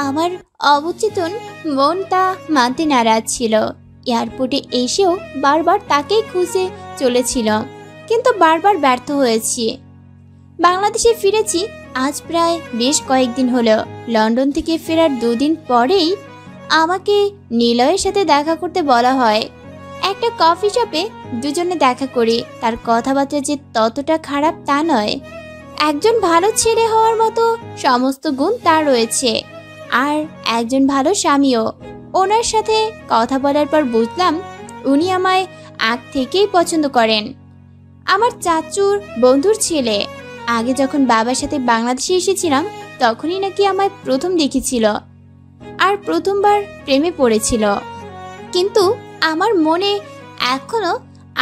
আমার অবচেতন মন তা মানতে নারাজ ছিল। এয়ারপোর্টে এসেও বারবার তাকেই খুঁজে চলেছিল, কিন্তু বারবার ব্যর্থ হয়েছি। বাংলাদেশে ফিরেছি আজ প্রায় বেশ কয়েকদিন হলো। লন্ডন থেকে ফেরার 2 দিন পরেই আমাকে নিলয়ের সাথে দেখা করতে বলা হয়। একটা কফি শপে দুজনে দেখা করি। তার কথাবার্তা যে ততটা খারাপ তা নয়। একজন ভালো ছেলে হওয়ার মতো সমস্ত গুণ তার রয়েছে, আর একজন ভালো স্বামীও। ওনার সাথে কথা বলার পর বুঝলাম উনি আমায় আগ থেকেই পছন্দ করেন। আমার চাচুর বন্ধুর ছেলে। আগে যখন বাবার সাথে বাংলাদেশে এসেছিলাম তখনই নাকি আমায় প্রথম দেখেছিল, আর প্রথমবার প্রেমে পড়েছিল। কিন্তু আমার মনে এখনো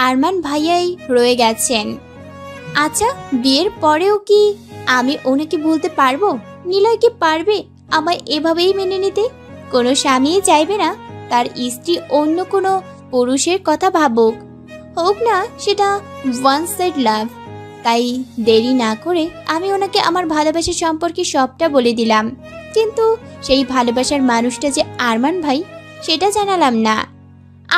আরমান ভাইয়াই রয়ে গেছেন। আচ্ছা, বিয়ের পরেও কি আমি ওনাকে ভুলতে পারবো? নিলয় কি পারবে আমায় এভাবেই মেনে নিতে? কোনো স্বামীই চাইবে না তার স্ত্রী অন্য কোনো পুরুষের কথা ভাবুক, হোক না সেটা ওয়ান সাইড লাভ। তাই দেরি না করে আমি ওনাকে আমার ভালোবাসা সম্পর্কে সবটা বলে দিলাম। কিন্তু সেই ভালোবাসার মানুষটা যে আরমান ভাই, সেটা জানালাম না।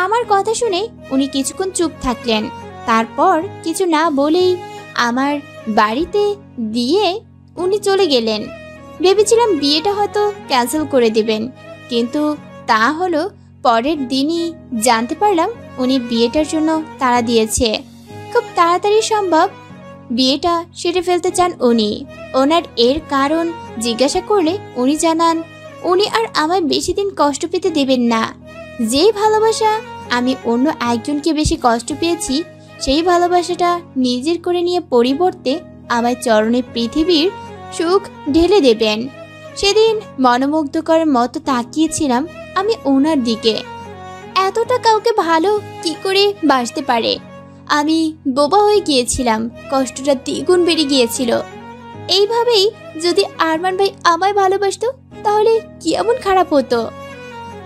আমার কথা শুনে উনি কিছুক্ষণ চুপ থাকলেন। তারপর কিছু না বলেই আমার বাড়িতে দিয়ে উনি চলে গেলেন। ভেবেছিলাম বিয়েটা হয়তো ক্যান্সেল করে দেবেন, কিন্তু তা হলো পরের দিনই জানতে পারলাম উনি বিয়েটার জন্য তাড়া দিয়েছে। খুব তাড়াতাড়ি সম্ভব বিয়েটা সেরে ফেলতে চান উনি। ওনার এর কারণ জিজ্ঞাসা করলে উনি জানান উনি আর আমায় বেশি দিন কষ্ট পেতে দেবেন না। যেই ভালোবাসা আমি অন্য একজনকে বেশি কষ্ট পেয়েছি, সেই ভালোবাসাটা নিজের করে নিয়ে পরিবর্তে আমায় চরণে পৃথিবীর সুখ ঢেলে দেবেন। সেদিন মনোমুগ্ধকর মতো তাকিয়েছিলাম আমি ওনার দিকে। এতটা কাউকে ভালো কি করে বাসতে পারে? আমি বোবা হয়ে গিয়েছিলাম, কষ্টটা দ্বিগুণ বেড়ে গিয়েছিল। এইভাবেই যদি আরমান ভাই আমায় ভালোবাসতো তাহলে কি এমন খারাপ হতো?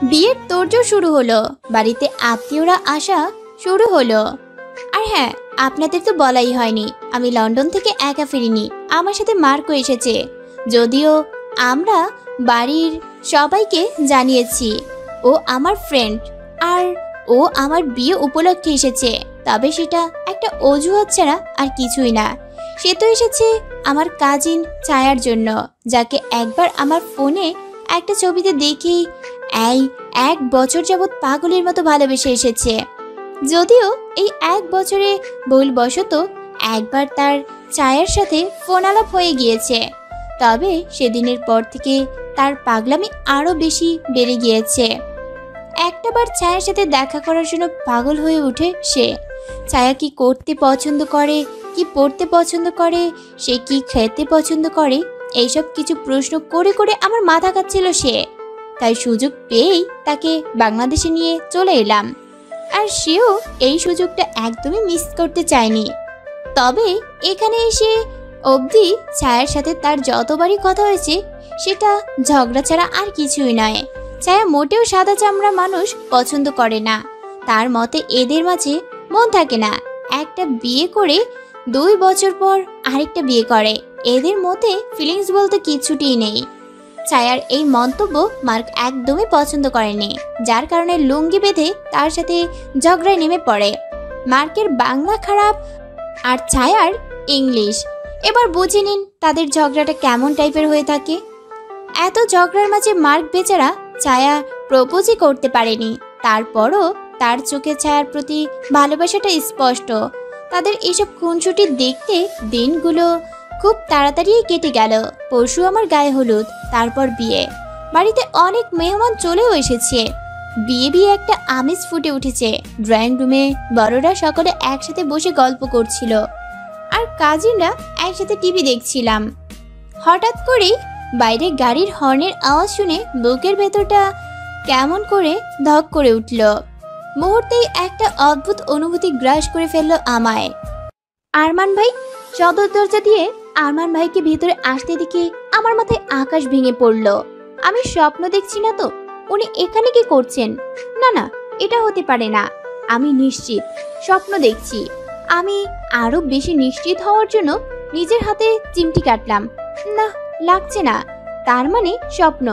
বিয়ের তোড়জোড় শুরু হলো, বাড়িতে আত্মীয়রা আসা শুরু হলো। আর হ্যাঁ, আপনাদের তো বলাই হয়নি, আমি লন্ডন থেকে একা ফিরিনি, আমার সাথে মার্কও এসেছে। যদিও আমরা বাড়ির সবাইকে জানিয়েছি ও আমার ফ্রেন্ড, আর ও আমার বিয়ে উপলক্ষে এসেছে, তবে সেটা একটা অজুহাত ছাড়া আর কিছুই না। সে তো এসেছে আমার কাজিন ছায়ার জন্য, যাকে একবার আমার ফোনে একটা ছবিতে দেখেই এই 1 বছর যাবৎ পাগলের মতো ভালোবেসে এসেছে। যদিও এই 1 বছরে ভুলবশত একবার তার ছায়ার সাথে ফোন আলাপ হয়ে গিয়েছে, তবে সেদিনের পর থেকে তার পাগলামি আরো বেশি বেড়ে গিয়েছে। একটাবার ছায়ার সাথে দেখা করার জন্য পাগল হয়ে ওঠে সে। ছায়া কি করতে পছন্দ করে, কি পড়তে পছন্দ করে, সে কি খেতে পছন্দ করে, এইসব কিছু প্রশ্ন করে করে আমার মাথা কাঁপছিল সে। তাই সুযোগ পেয়েই তাকে বাংলাদেশে নিয়ে চলে এলাম, আর সেও এই সুযোগটা একদমই মিস করতে চায়নি। তবে এখানে এসে অবধি ছায়ার সাথে তার যতবারই কথা হয়েছে সেটা ঝগড়া ছাড়া আর কিছুই নয়। ছায়া মোটেও সাদা চামড়া মানুষ পছন্দ করে না। তার মতে এদের মাঝে মন থাকে না। একটা বিয়ে করে 2 বছর পর আরেকটা বিয়ে করে, এদের মতে ফিলিংস বলতে কিছুটিই নেই। ছায়ার এই মন্তব্য মার্ক একদমই পছন্দ করেনি, যার কারণে লুঙ্গি বেঁধে তার সাথে ঝগড়ায় নেমে পড়ে। মার্কের বাংলা খারাপ আর ছায়ার ইংলিশ। এবার বুঝে নিন তাদের ঝগড়াটা কেমন টাইপের হয়ে থাকে। এত ঝগড়ার মাঝে মার্ক বেচারা ছায়া প্রপোজই করতে পারেনি, তারপরও তার চোখে ছায়ার প্রতি ভালোবাসাটা স্পষ্ট। তাদের এসব খুনসুটি দেখতে দিনগুলো খুব তাড়াতাড়ি কেটে গেল। পরশু আমার গায়ে হলুদ, তারপর বিয়ে। বাড়িতে অনেক মেহমান চলেও এসেছে। বিয়ে বিয়ে একটা আমেজ ফুটে উঠেছে। ড্রয়িং রুমে বড়রা সকলে একসাথে বসে গল্প করছিল আর কাজিনরা একসাথে টিভি দেখছিলাম। হঠাৎ করেই বাইরে গাড়ির হর্নের আওয়াজ শুনে বুকের ভেতরটা কেমন করে ধক করে উঠল। মুহূর্তেই একটা অদ্ভুত অনুভূতি গ্রাস করে ফেললো আমায়। আরমান ভাই। সদর দরজা দিয়ে আরমান ভাইকে ভিতরে আসতে দেখে আমার মাথায় আকাশ ভেঙে পড়ল। আমি স্বপ্ন দেখছি না তো? উনি এখানে কি করছেন? না না, এটা হতে পারে না। আমি নিশ্চিত স্বপ্ন দেখছি। আমি আরো বেশি নিশ্চিত হওয়ার জন্য নিজের হাতে চিমটি কাটলাম। না, লাগছে না। তার মানে স্বপ্ন।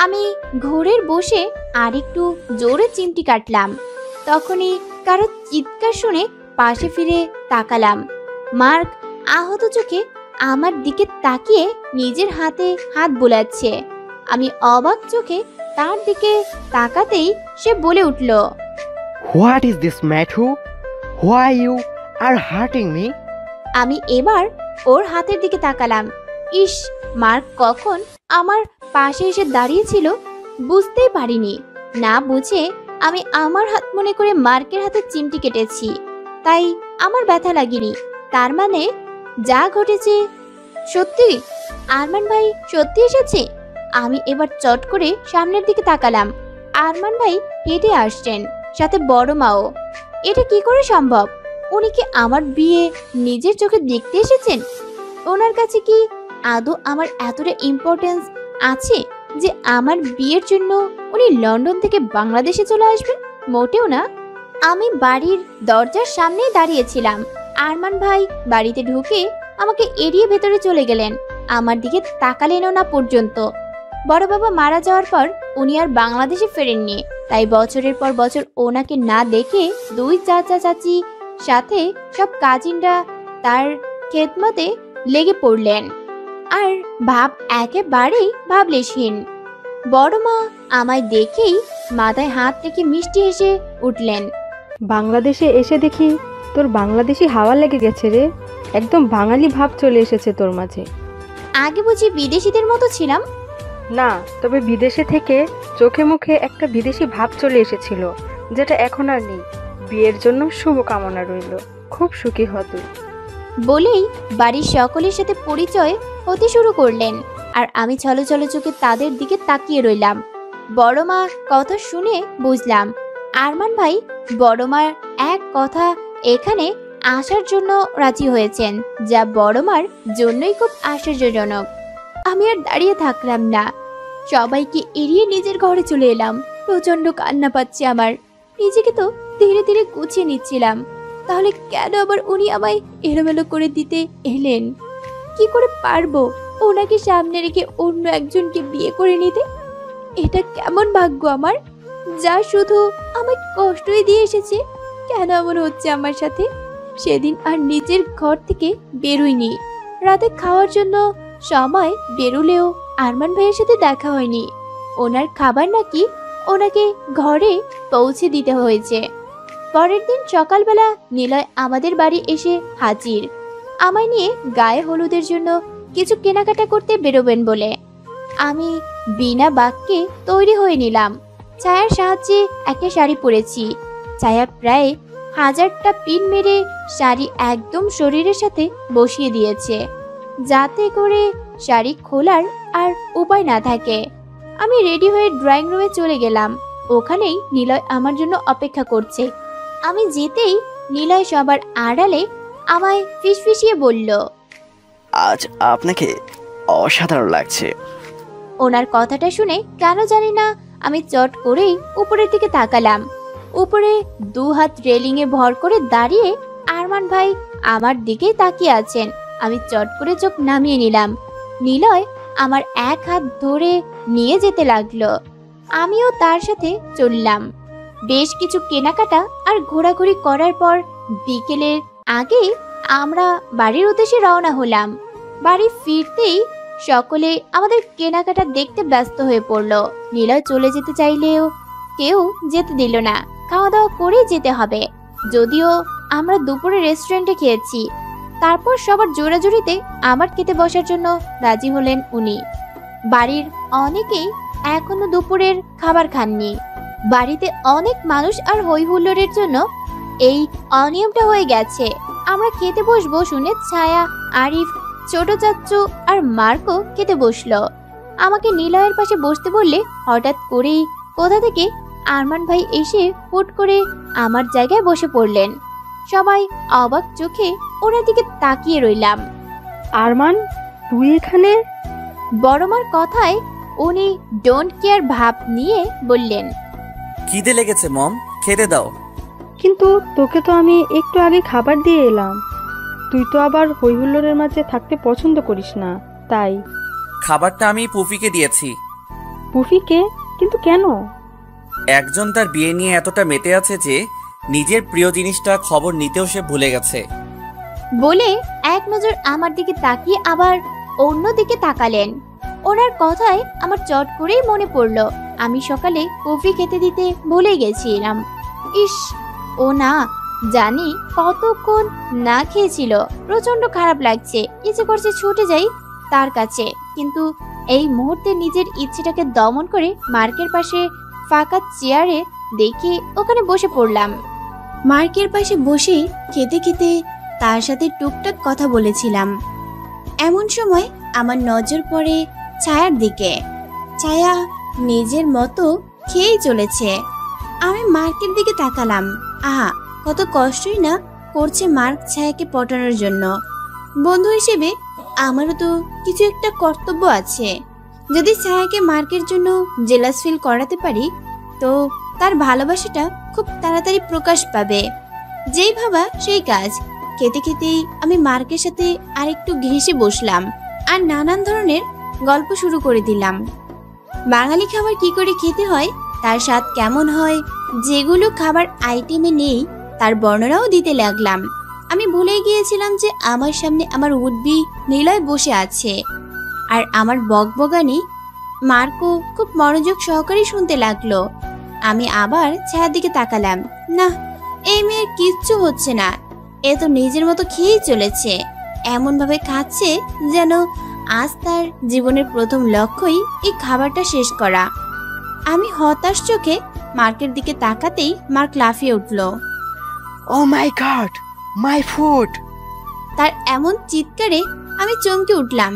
আমি ঘোরের বসে আরেকটু জোরে চিমটি কাটলাম। তখনই কারো চিৎকার শুনে পাশে ফিরে তাকালাম। মার্ক আহত চোখে আমার দিকে তাকিয়ে নিজের হাতে হাত বোলাচ্ছে। আমি অবাক চোখে তার দিকে তাকাতেই সে বলে উঠল, what is this Matthew? Why you are hurting me? আমি এবার ওর হাতের দিকে তাকালাম। ইস, মার্ক কখন আমার পাশে এসে দাঁড়িয়েছিল বুঝতেই পারিনি। না বুঝে আমি আমার হাত মনে করে মার্কের হাতে চিমটি কেটেছি, তাই আমার ব্যথা লাগেনি। তার মানে যা ঘটেছে সত্যি। আরমান ভাই সত্যি এসেছে। আমি এবার চট করে সামনের দিকে তাকালাম। আরমান ভাই হেঁটে আসছেন, সাথে বড় মাও। এটা কি করে সম্ভব? উনি কি আমার বিয়ে নিজের চোখে দেখতে এসেছেন? ওনার কাছে কি আদৌ আমার এতটা ইম্পর্টেন্স আছে যে আমার বিয়ের জন্য উনি লন্ডন থেকে বাংলাদেশে চলে আসবেন? মোটেও না। আমি বাড়ির দরজার সামনেই দাঁড়িয়েছিলাম। আরমান ভাই বাড়িতে ঢুকে আমাকে এড়িয়ে ভেতরে চলে গেলেন। আমার দিকে তাকালেনও না পর্যন্ত। বড় বাবা মারা যাওয়ার পর উনি আর বাংলাদেশে ফেরেননি, তাই বছরের পর বছর ওনাকে না দেখে দুই চাচা চাচি সাথে সব কাজিনরা তার খেদমতে লেগে পড়লেন। আর ভাব একেবারেই ভাবলেশহীন। বড় মা আমায় দেখেই মাথায় হাত রেখে মিষ্টি হেসে উঠলেন। বাংলাদেশে এসে দেখি তোর বাংলাদেশি হাওয়া লেগে গেছে রে। একদম বাঙালি ভাব চলে এসেছে তোর মাঝে। আগে বুঝি বিদেশিদের মতো ছিলাম? না, তবে বিদেশে থেকে চোখে মুখে একটা বিদেশি ভাব চলে এসেছিল, যেটা এখন আর নেই। বিয়ের জন্য শুভকামনা রইল। খুব সুখী হ তুই। বলেই বাড়ির সকলের সাথে পরিচয় হতে শুরু করলেন। আর আমি ছলো ছলো চোখে তাদের দিকে তাকিয়ে রইলাম। বড় মা কথা শুনে বুঝলাম আরমান ভাই বড় মার এক কথা এখানে আসার জন্য রাজি হয়েছেন, যা বড় মার জন্যই খুব আশ্চর্যজনক। আমি আর দাঁড়িয়ে থাকলাম না, সবাইকে এড়িয়ে নিজের ঘরে চলে এলাম। প্রচন্ড কান্না পাচ্ছে আমার। নিজেকে তো ধীরে ধীরে গুছিয়ে নিচ্ছিলাম। তাহলে কেন আবার উনি আমায় এলোমেলো করে দিতে এলেন? কি করে পারবো ওনাকে সামনে রেখে অন্য একজনকে বিয়ে করে নিতে? এটা কেমন ভাগ্য আমার, যা শুধু আমায় কষ্টই দিয়ে এসেছে। কেন এমন হচ্ছে আমার সাথে? সেদিন আর নিজের ঘর থেকে বেরোইনি। রাতে খাওয়ার জন্য সময় বেরোলেও আরমান ভাইয়ের সাথে দেখা হয়নি। ওনার খাবার নাকি ওনাকে ঘরে পৌঁছে দিতে হয়েছে। পরের দিন সকালবেলা নিলয় আমাদের বাড়ি এসে হাজির, আমায় নিয়ে গায়ে হলুদের জন্য কিছু কেনাকাটা করতে বেরোবেন বলে। আমি বিনা বাক্যে তৈরি হয়ে নিলাম। ছায়ার সাহায্যে একটা শাড়ি পরেছি। ছায়া প্রায় 1000টা পিন মেরে শাড়ি একদম শরীরের সাথে বসিয়ে দিয়েছে, যাতে করে শাড়ি খোলার আর উপায় না থাকে। আমি রেডি হয়ে ড্রয়িং রুমে চলে গেলাম। ওখানেই নিলয় আমার জন্য অপেক্ষা করছে। আমি যেতেই নিলয় সবার আড়ালে আমায় ফিসফিসিয়ে বলল, আজ আপনাকে অসাধারণ লাগছে। ওনার কথাটা শুনে কেন জানি না আমি চট করেই উপরের দিকে তাকালাম। উপরে 2 হাত রেলিংয়ে ভর করে দাঁড়িয়ে আরমান ভাই আমার দিকেই তাকিয়ে আছেন। আমি চট করে চোখ নামিয়ে নিলাম। নিলয় আমার এক হাত ধরে নিয়ে যেতে লাগলো। আমিও তার সাথে চললাম। বেশ কিছু কেনাকাটা আর ঘোরাঘুরি করার পর বিকেলের আগে আমরা বাড়ির উদ্দেশ্যে রওনা হলাম। বাড়ি ফিরতেই সকলে আমাদের কেনাকাটা দেখতে ব্যস্ত হয়ে পড়লো। নিলয় চলে যেতে চাইলেও কেউ যেতে দিল না। খাওয়া দাওয়া করে যেতে হবে। যদিও আমরা দুপুরে রেস্টুরেন্টে খেয়েছি। তারপর সবার জোরাজুরিতে আবার খেতে বসার জন্য রাজি হলেন উনি। বাড়ির অনেকেই এখনো দুপুরের খাবার খাননি। বাড়িতে অনেক মানুষ আর হই হুল্লোড়ের জন্য এই অনিয়মটা হয়ে গেছে। আমরা খেতে বসবো শুনে ছায়া, আরিফ, ছোট চাচ্চু আর মার্কো খেতে বসলো। আমাকে নিলয়ের পাশে বসতে বললে হঠাৎ করেই কোথা থেকে আরমান ভাই এসে হুট করে আমার জায়গায় বসে পড়লেন। সবাই অবাক চোখে ওনার দিকে তাকিয়ে রইলাম। আরমান, তুই এখানে? বড়মার কথায় উনি ডোন্ট কেয়ার ভাব নিয়ে বললেন, খিদে লেগেছে মম, খেতে দাও। কিন্তু তোকে তো আমি একটু আগে খাবার দিয়ে এলাম। তুই তো আবার হইহুল্লোড়ের মাঝে থাকতে পছন্দ করিস না, তাই। খাবারটা আমি পুফিকে দিয়েছি। পুফিকে? কিন্তু কেন? একজন তার বিয়ে নিয়ে এতটা মেতে আছে যে নিজের প্রিয় জিনিসটা খবর নিতেও সে ভুলে গেছে। বলে এক নজর আমার দিকে তাকিয়ে আবার অন্য দিকে তাকালেন। ওনার কথায় আমার চট করেই মনে পড়লো আমি সকালে কফি খেতে দিতে ভুলে গেছিলাম। ইস, ও না জানি কতক্ষণ না খেয়েছিল। প্রচন্ড খারাপ লাগছে, ইচ্ছে করছে ছুটে যাই তার কাছে। কিন্তু এই মুহূর্তে নিজের ইচ্ছেটাকে দমন করে মার্কের পাশে ফাঁকা চেয়ারে দেখে ওখানে বসে পড়লাম। মার্কের পাশে বসে খেতে খেতে তার সাথে টুকটাক কথা বলেছিলাম। এমন সময় আমার নজর পড়ে ছায়ার দিকে। ছায়া নিজের মতো খেয়েই চলেছে। আমি মার্কের দিকে তাকালাম। আহা, কত কষ্টই না করছে মার্ক ছায়াকে পটানোর জন্য। বন্ধু হিসেবে আমারও তো কিছু একটা কর্তব্য আছে। যদি ছায়াকে মার্কের জন্য জেলাস ফিল করাতে পারি তো তার ভালোবাসাটা খুব তাড়াতাড়ি প্রকাশ পাবে। যেই ভাবা সেই কাজ। খেতে খেতেই আমি মার্কের সাথে আরেকটু ঘেঁষে বসলাম আর নানান ধরনের গল্প শুরু করে দিলাম। বাঙালি খাবার কি করে খেতে হয়, তার স্বাদ কেমন হয়, যেগুলো খাবার আইটেমে নেই তার বর্ণনাও দিতে লাগলাম। আমি ভুলে গিয়েছিলাম যে আমার সামনে আমার উডবি নিলয় বসে আছে আর আমার বকবগানি মার্কো খুব মনোযোগ সহকারে শুনতে লাগলো। আমি আবার ছায়ার দিকে তাকালাম। না, এই মেয়ের কিচ্ছু হচ্ছে না। এ তো নিজের মতো খেয়েই চলেছে। এমন ভাবে খাচ্ছে যেন আজ তার জীবনের প্রথম লক্ষ্যই এই খাবারটা শেষ করা। আমি হতাশ চোখে মার্কের দিকে তাকাতেই মার্ক লাফিয়ে উঠল। ও মাই গড, মাই ফুড! তার এমন চিৎকারে আমি চমকে উঠলাম।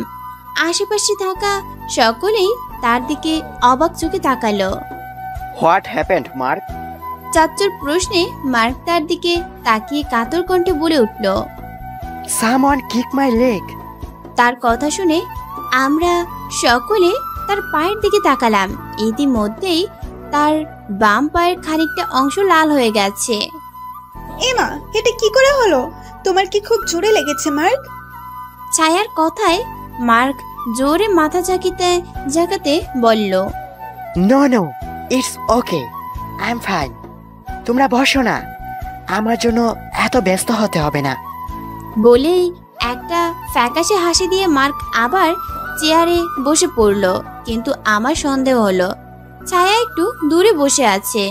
আশেপাশে থাকা সকলেই তার দিকে অবাক চোখে তাকালো। What happened mark? চাচ্চুর প্রশ্নে মার্ক তার দিকে তাকিয়ে কাতর কণ্ঠে বলে উঠল, সামওয়ান কিক মাই লেগ! তার কথা শুনে আমরা সকলে তার পায়ের দিকে তাকালাম। ইতিমধ্যেই তার বাম পায়ের খানিকটা অংশ লাল হয়ে গেছে। এমা, এটা কি করে হলো? তোমার কি খুব জোরে লেগেছে মার্ক? ছায়ার কথায় মার্ক জোরে মাথা ঝাঁকাতে বলল, no no, it's okay, I am fine. তোমরা বসো না, আমার জন্য এত ব্যস্ত হতে হবে না। বলেই একটা ফ্যাকাশে হাসি দিয়ে মার্ক আবার চেয়ারে বসে পড়ল। কিন্তু আমার সন্দেহ হলো ছায়া একটু দূরে বসে আছে।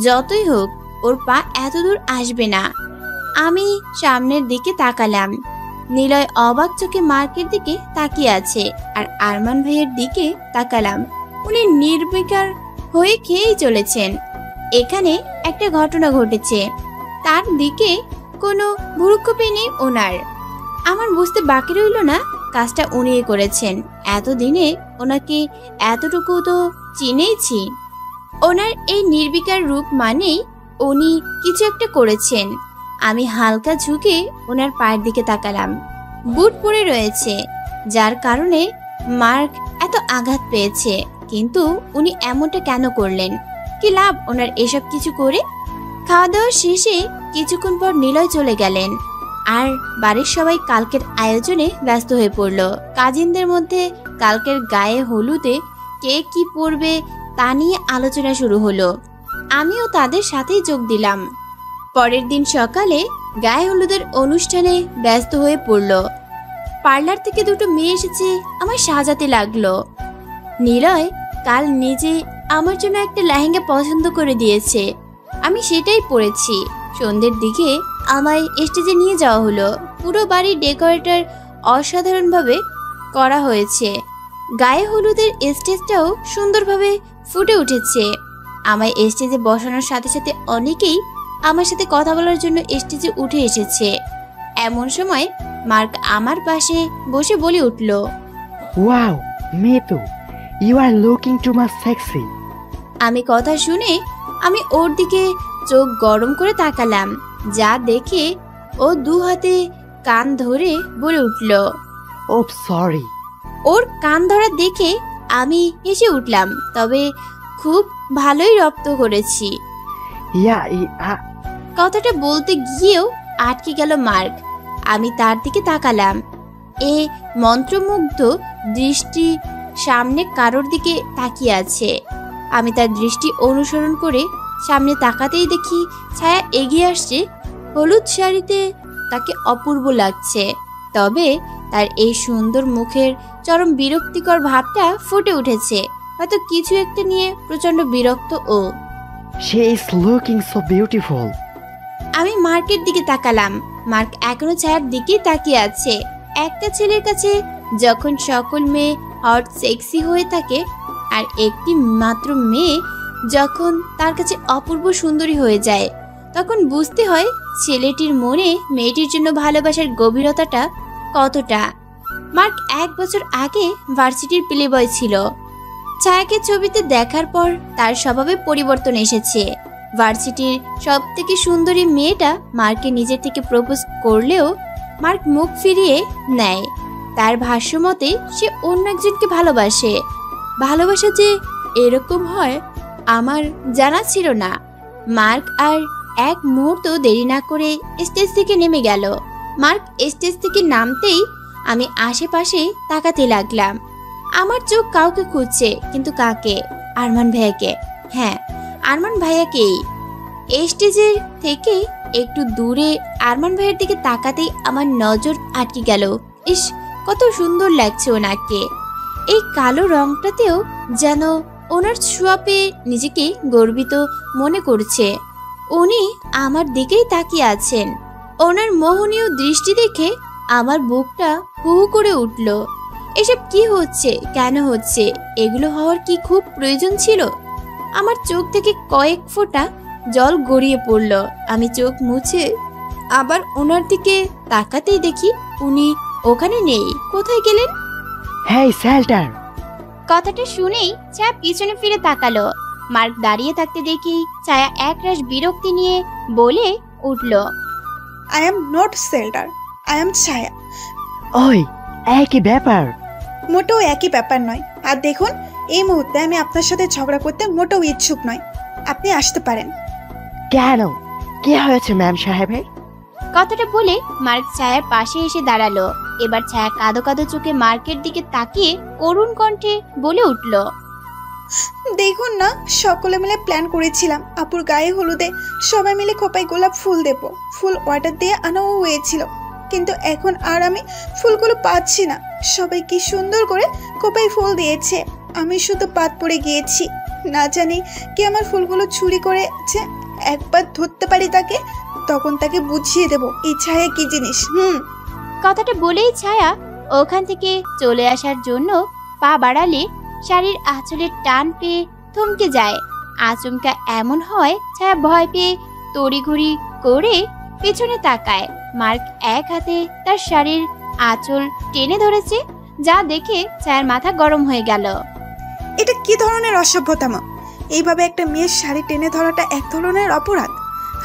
যতই হোক ওর পা এত দূর আসবে না। আমি সামনের দিকে তাকালাম। নিলয় অবাক চোখে মার্কের দিকে তাকিয়ে আছে আর আরমান ভাইয়ের দিকে তাকালাম। উনি নির্বিকার হয়ে খেয়েই চলেছেন। এখানে একটা ঘটনা ঘটেছে, তার দিকে কোনো ভ্রুক্ষেপই নেই ওনার। আমার বুঝতে বাকি রইল না কাজটা উনিই করেছেন। এতদিনে ওনাকে এতটুকু তো চিনেইছি। ওনার এই নির্বিকার রূপ মানেই উনি কিছু একটা করেছেন। আমি হালকা ঝুঁকে ওনার পায়ের দিকে তাকালাম। বুট পরে রয়েছে, যার কারণে মার্ক এত আঘাত পেয়েছে। কিন্তু উনি এমনটা কেন করলেন? কি লাভ ওনার এসব কিছু করে? খাওয়া দাওয়া শেষে কিছুক্ষণ পর নিলয় চলে গেলেন আর বাড়ির সবাই কালকের আয়োজনে ব্যস্ত হয়ে পড়ল। কাজিনদের মধ্যে কালকের গায়ে হলুদে কে কি পরবে তা নিয়ে আলোচনা শুরু হলো। আমিও তাদের সাথেই যোগ দিলাম। পরের দিন সকালে গায়ে হলুদের অনুষ্ঠানে ব্যস্ত হয়ে পড়ল। পার্লার থেকে দুটো মেয়ে এসেছে আমার সাজাতে লাগলো। নিলয় কাল নিজে আমার জন্য একটা লেহেঙ্গা পছন্দ করে দিয়েছে, আমি সেটাই পরেছি। সন্ধ্যের দিকে আমায় স্টেজে নিয়ে যাওয়া হলো। পুরো বাড়ির ডেকোরেটর অসাধারণভাবে করা হয়েছে। গায়ে হলুদের স্টেজটাও সুন্দরভাবে ফুটে উঠেছে। আমায় স্টেজে বসানোর সাথে সাথে অনেকেই আমার সাথে কথা বলার জন্য স্টেজে উঠে এসেছে। এমন সময় মার্ক আমার পাশে বসে বলে উঠল, wow Metu, you are looking too much sexy. আমি কথা শুনে আমি ওর দিকে চোখ গরম করে তাকালাম, যা দেখে ও দু হাতে কান ধরে বলে উঠল। ও সরি। ওর কান ধরা দেখে আমি হেসে উঠলাম, তবে খুব ভালোই রপ্ত করেছি। কথাটা বলতে গিয়েও আটকে গেল মার্ক। আমি তার দিকে তাকালাম। এ মন্ত্রমুগ্ধ দৃষ্টি সামনে কারোর দিকে তাকিয়ে আছে। আমি তার দৃষ্টি অনুসরণ করে সামনে তাকাতেই দেখি ছায়া এগিয়ে আসছে। হলুদ শাড়িতে তাকে অপূর্ব লাগছে, তবে তার এই সুন্দর মুখের চরম বিরক্তিকর ভাবটা ফুটে উঠেছে। হয়তো কিছু একটা নিয়ে প্রচন্ড বিরক্ত ও। She is looking so beautiful. আমি মার্কের দিকে তাকালাম। মার্ক এখনো ছায়ার দিকেই তাকিয়ে আছে। একটা ছেলের কাছে যখন সকল মেয়ে হট সেক্সি হয়ে থাকে, আর একটি মাত্র মেয়ে যখন তার কাছে অপূর্ব সুন্দরী হয়ে যায়, তখন বুঝতে হয় ছেলেটির মনে মেয়েটির জন্য ভালোবাসার গভীরতাটা কতটা। মার্ক 1 বছর আগে ভার্সিটির প্লে বয় ছিল। ছায়াকে ছবিতে দেখার পর তার স্বভাবে পরিবর্তন এসেছে। ভার্সিটির সব থেকে সুন্দরী মেয়েটা মার্ককে নিজের থেকে প্রপোজ করলেও মার্ক মুখ ফিরিয়ে নেয়। তার ভাষ্য মতে সে অন্য একজনকে ভালোবাসে। ভালোবাসা যে এরকম হয় আমার জানা ছিল না। মার্ক আর এক মুহূর্ত দেরি না করে স্টেজ থেকে নেমে গেল। মার্ক স্টেজ থেকে নামতেই আমি আশেপাশে তাকাতে লাগলাম। আমার চোখ কাউকে খুঁজছে, কিন্তু কাকে? আরমান ভাইয়াকে। হ্যাঁ, আরমান ভাইয়াকেই। স্টেজের থেকে একটু দূরে আরমান ভাইয়ের দিকে তাকাতেই আমার নজর আটকে গেল। ইস, কত সুন্দর লাগছে ওনাকে। এই কালো রংটাতেও যেন ওনার ছোঁয়া পেয়ে নিজেকে গর্বিত মনে করছে। উনি আমার দিকেই তাকিয়ে আছেন। ওনার মোহনীয় দৃষ্টি দেখে আমার বুকটা হু হু করে উঠল। এসব কি হচ্ছে, কেন হচ্ছে? এগুলো হওয়ার কি খুব প্রয়োজন ছিল? আমার চোখ থেকে কয়েক ফোঁটা জল গড়িয়ে পড়ল। আমি চোখ মুছে আবার ওনার দিকে তাকাতেই দেখি উনি ওখানে নেই। কোথায় গেলেন? হেই শেল্টার। কথাটা শুনেই ছায়া পিছনে ফিরে তাকালো। মার্ক দাঁড়িয়ে থাকতে দেখি ছায়া একরাশ বিরক্তি নিয়ে বলে উঠল, I am not shelter, I am ছায়া। ওই একই ব্যাপার। মোটেও একই ব্যাপার নয়। আর দেখুন, এই মুহূর্তে আমি আপনার সাথে ঝগড়া করতে মোটেও ইচ্ছুক নয়। আপনি আসতে পারেন। কেন, কি হয়েছে ম্যাম সাহেবের? কথাটা বলে মার্ক ছায়ার পাশে এসে দাঁড়ালো। এবার ছায়া কাঁদো কাঁদো চোখে মার্কের দিকে তাকিয়ে করুণ কণ্ঠে বলে উঠল, দেখুন না, সকলে মিলে প্ল্যান করেছিলাম আপুর গায়ে হলুদে সবাই মিলে খোপায় গোলাপ ফুল দেব। ফুল অর্ডার দিয়ে আনাও হয়েছিল, কিন্তু এখন আর আমি ফুলগুলো পাচ্ছি না। সবাই কি সুন্দর করে খোপায় ফুল দিয়েছে, আমি শুধু বাদ পড়ে গিয়েছি। না জানি কি আমার ফুলগুলো চুরি করেছে। একবার ধরতে পারি তাকে, তখন তাকে বুঝিয়ে দেব এই ছায়া কি জিনিস। কথাটা বলেই ছায়া ওখান থেকে চলে আসার জন্য পা বাড়ালে শাড়ির আঁচলের টান পেয়ে থমকে যায়। আচমকা এমন হয় ছায়া ভয় পেয়ে তড়িঘড়ি করে পেছনে তাকায়। মার্ক এক হাতে তার শাড়ির আঁচল টেনে ধরেছে, যা দেখে ছায়ার মাথা গরম হয়ে গেল। এটা কি ধরনের অসভ্যতাম? এইভাবে একটা মেয়ের শাড়ি টেনে ধরাটা এক ধরনের অপরাধ।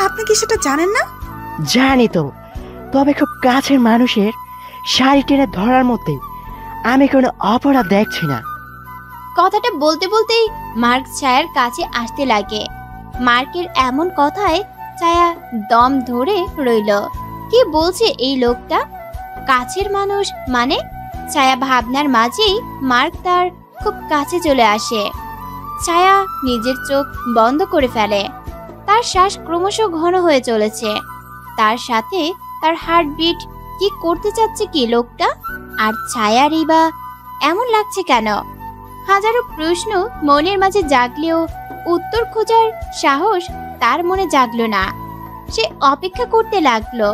আপনি কি সেটা জানেন না? জানি তো, তবে খুব কাছের মানুষের শাড়ি টেনে ধরার মধ্যে আমি কোনো অপরাধ দেখছি না। কথাটা বলতে বলতেই মার্ক ছায়ার কাছে আসতে লাগে। মার্কের এমন কথায় ছায়া দম ধরে রইল। কি বলছে এই লোকটা? কাছের মানুষ মানে? ছায়া ভাবনার মাঝেই মার্ক তার খুব কাছে চলে আসে। ছায়া নিজের চোখ বন্ধ করে ফেলে। তার শ্বাস ক্রমশ ঘন হয়ে চলেছে। তার সাথে তার হার্টবিট কি করতে চাচ্ছে কি লোকটা? আর ছায়ারই বা এমন লাগছে কেন? হাজারো প্রশ্ন মনের মাঝে জাগলেও উত্তর খোঁজার সাহস তার মনে জাগলো না। সে অপেক্ষা করতে লাগলো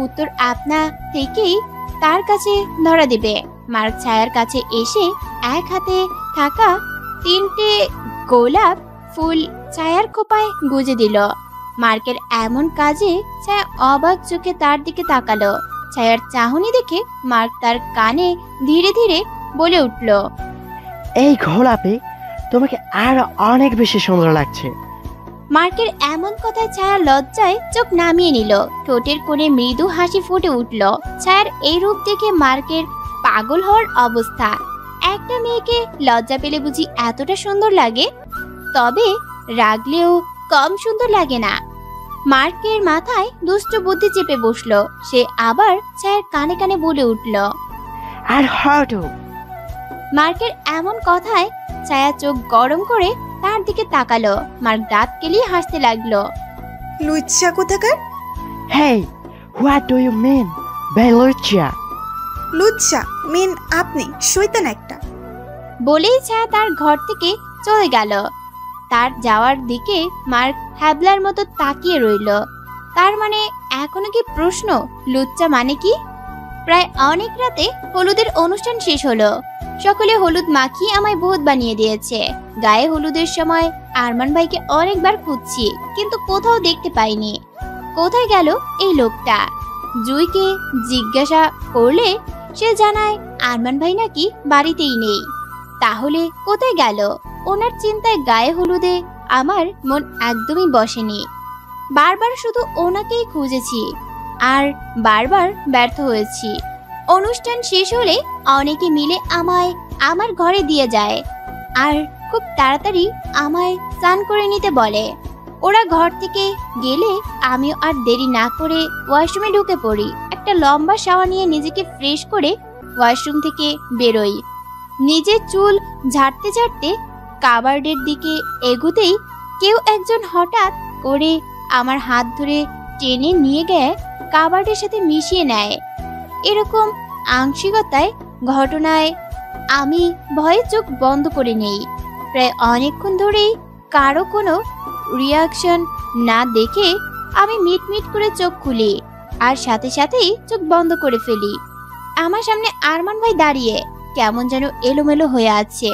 উত্তর আপনা থেকেই তার কাছে ধরা দেবে। মার্ক ছায়ার কাছে এসে এক হাতে থাকা 3টে গোলাপ ফুল ছায়ার খোপায় গুজে দিল। মার্কের এমন কাজে ছায়া অবাক চোখে তার দিকে তাকালো। ছায়ার চাহনি দেখে মার্ক তার কানে ধীরে ধীরে বলে উঠল, এই গোলাপে তোমাকে আরো অনেক বেশি সুন্দর লাগছে। মার্কের এমন কথায় ছায়া লজ্জায় চোখ নামিয়ে নিল। ঠোঁটের কোণে মৃদু হাসি ফুটে উঠল। ছায়ার এই রূপ দেখে মার্কের পাগল হওয়ার অবস্থা। একটা মেয়েকে লজ্জা পেলে বুঝি এতটা সুন্দর লাগে? তবে রাগলেও কম সুন্দর লাগে না। মার্কের মাথায় দুষ্ট বুদ্ধি চেপে বসলো। সে আবার ছায়ার কানে কানে বলে উঠল, আর হটো। মার্কের এমন কথায় ছায়া চোখ গরম করে তার দিকে তাকালো। মার্ক দাঁত কেলিয়ে হাসতে লাগলো। লুচ্চা কোথাকার! Hey, what do you mean by লুচ্চা? লুচ্চা মিন আপনি, শয়তান একটা। বলেই ছায়া তার ঘর থেকে চলে গেল। তার যাওয়ার দিকে মার্ক হ্যাবলার মতো তাকিয়ে রইল। তার মানে এখনো কি প্রশ্ন, লুচ্চা মানে কি? প্রায় অনেক রাতে হলুদের অনুষ্ঠান শেষ হলো। সকলে হলুদ মাখিয়ে আমায় ভূত বানিয়ে দিয়েছে। গায়ে হলুদের সময় আরমান ভাইকে অনেকবার খুঁজছি, কিন্তু কোথাও দেখতে পাইনি। কোথায় গেল এই লোকটা? জুইকে জিজ্ঞাসা করলে সে জানায় আরমান ভাই নাকি বাড়িতেই নেই। তাহলে কোথায় গেল? ওনার চিন্তায় গায়ে হলুদে আমার মন একদমই বসেনি। বারবার শুধু ওনাকেই খুঁজেছি আর বারবার ব্যর্থ হয়েছি। অনুষ্ঠান শেষ হলে অনেকে মিলে আমায় আমার ঘরে দিয়ে যায় আর খুব তাড়াতাড়ি আমায় স্নান করে নিতে বলে। ওরা ঘর থেকে গেলে আমিও আর দেরি না করে ওয়াশরুমে ঢুকে পড়ি। একটা লম্বা শাওয়ার নিয়ে নিজেকে ফ্রেশ করে ওয়াশরুম থেকে বেরোই। নিজের চুল ঝাড়তে ঝাড়তে কাবার্ডের দিকে এগোতেই কেউ একজন হঠাৎ করে আমার হাত ধরে টেনে নিয়ে গিয়ে কাবার্ডের সাথে মিশিয়ে নেয়। এরকম আংশিকতায় ঘটনায় আমি ভয়ে চোখ বন্ধ করে নেই। প্রায় অনেকক্ষণ ধরেই কারো কোনো রিয়াকশন না দেখে আমি মিটমিট করে চোখ খুলি আর সাথে সাথেই চোখ বন্ধ করে ফেলি। আমার সামনে আরমান ভাই দাঁড়িয়ে কেমন যেন এলোমেলো হয়ে আছে।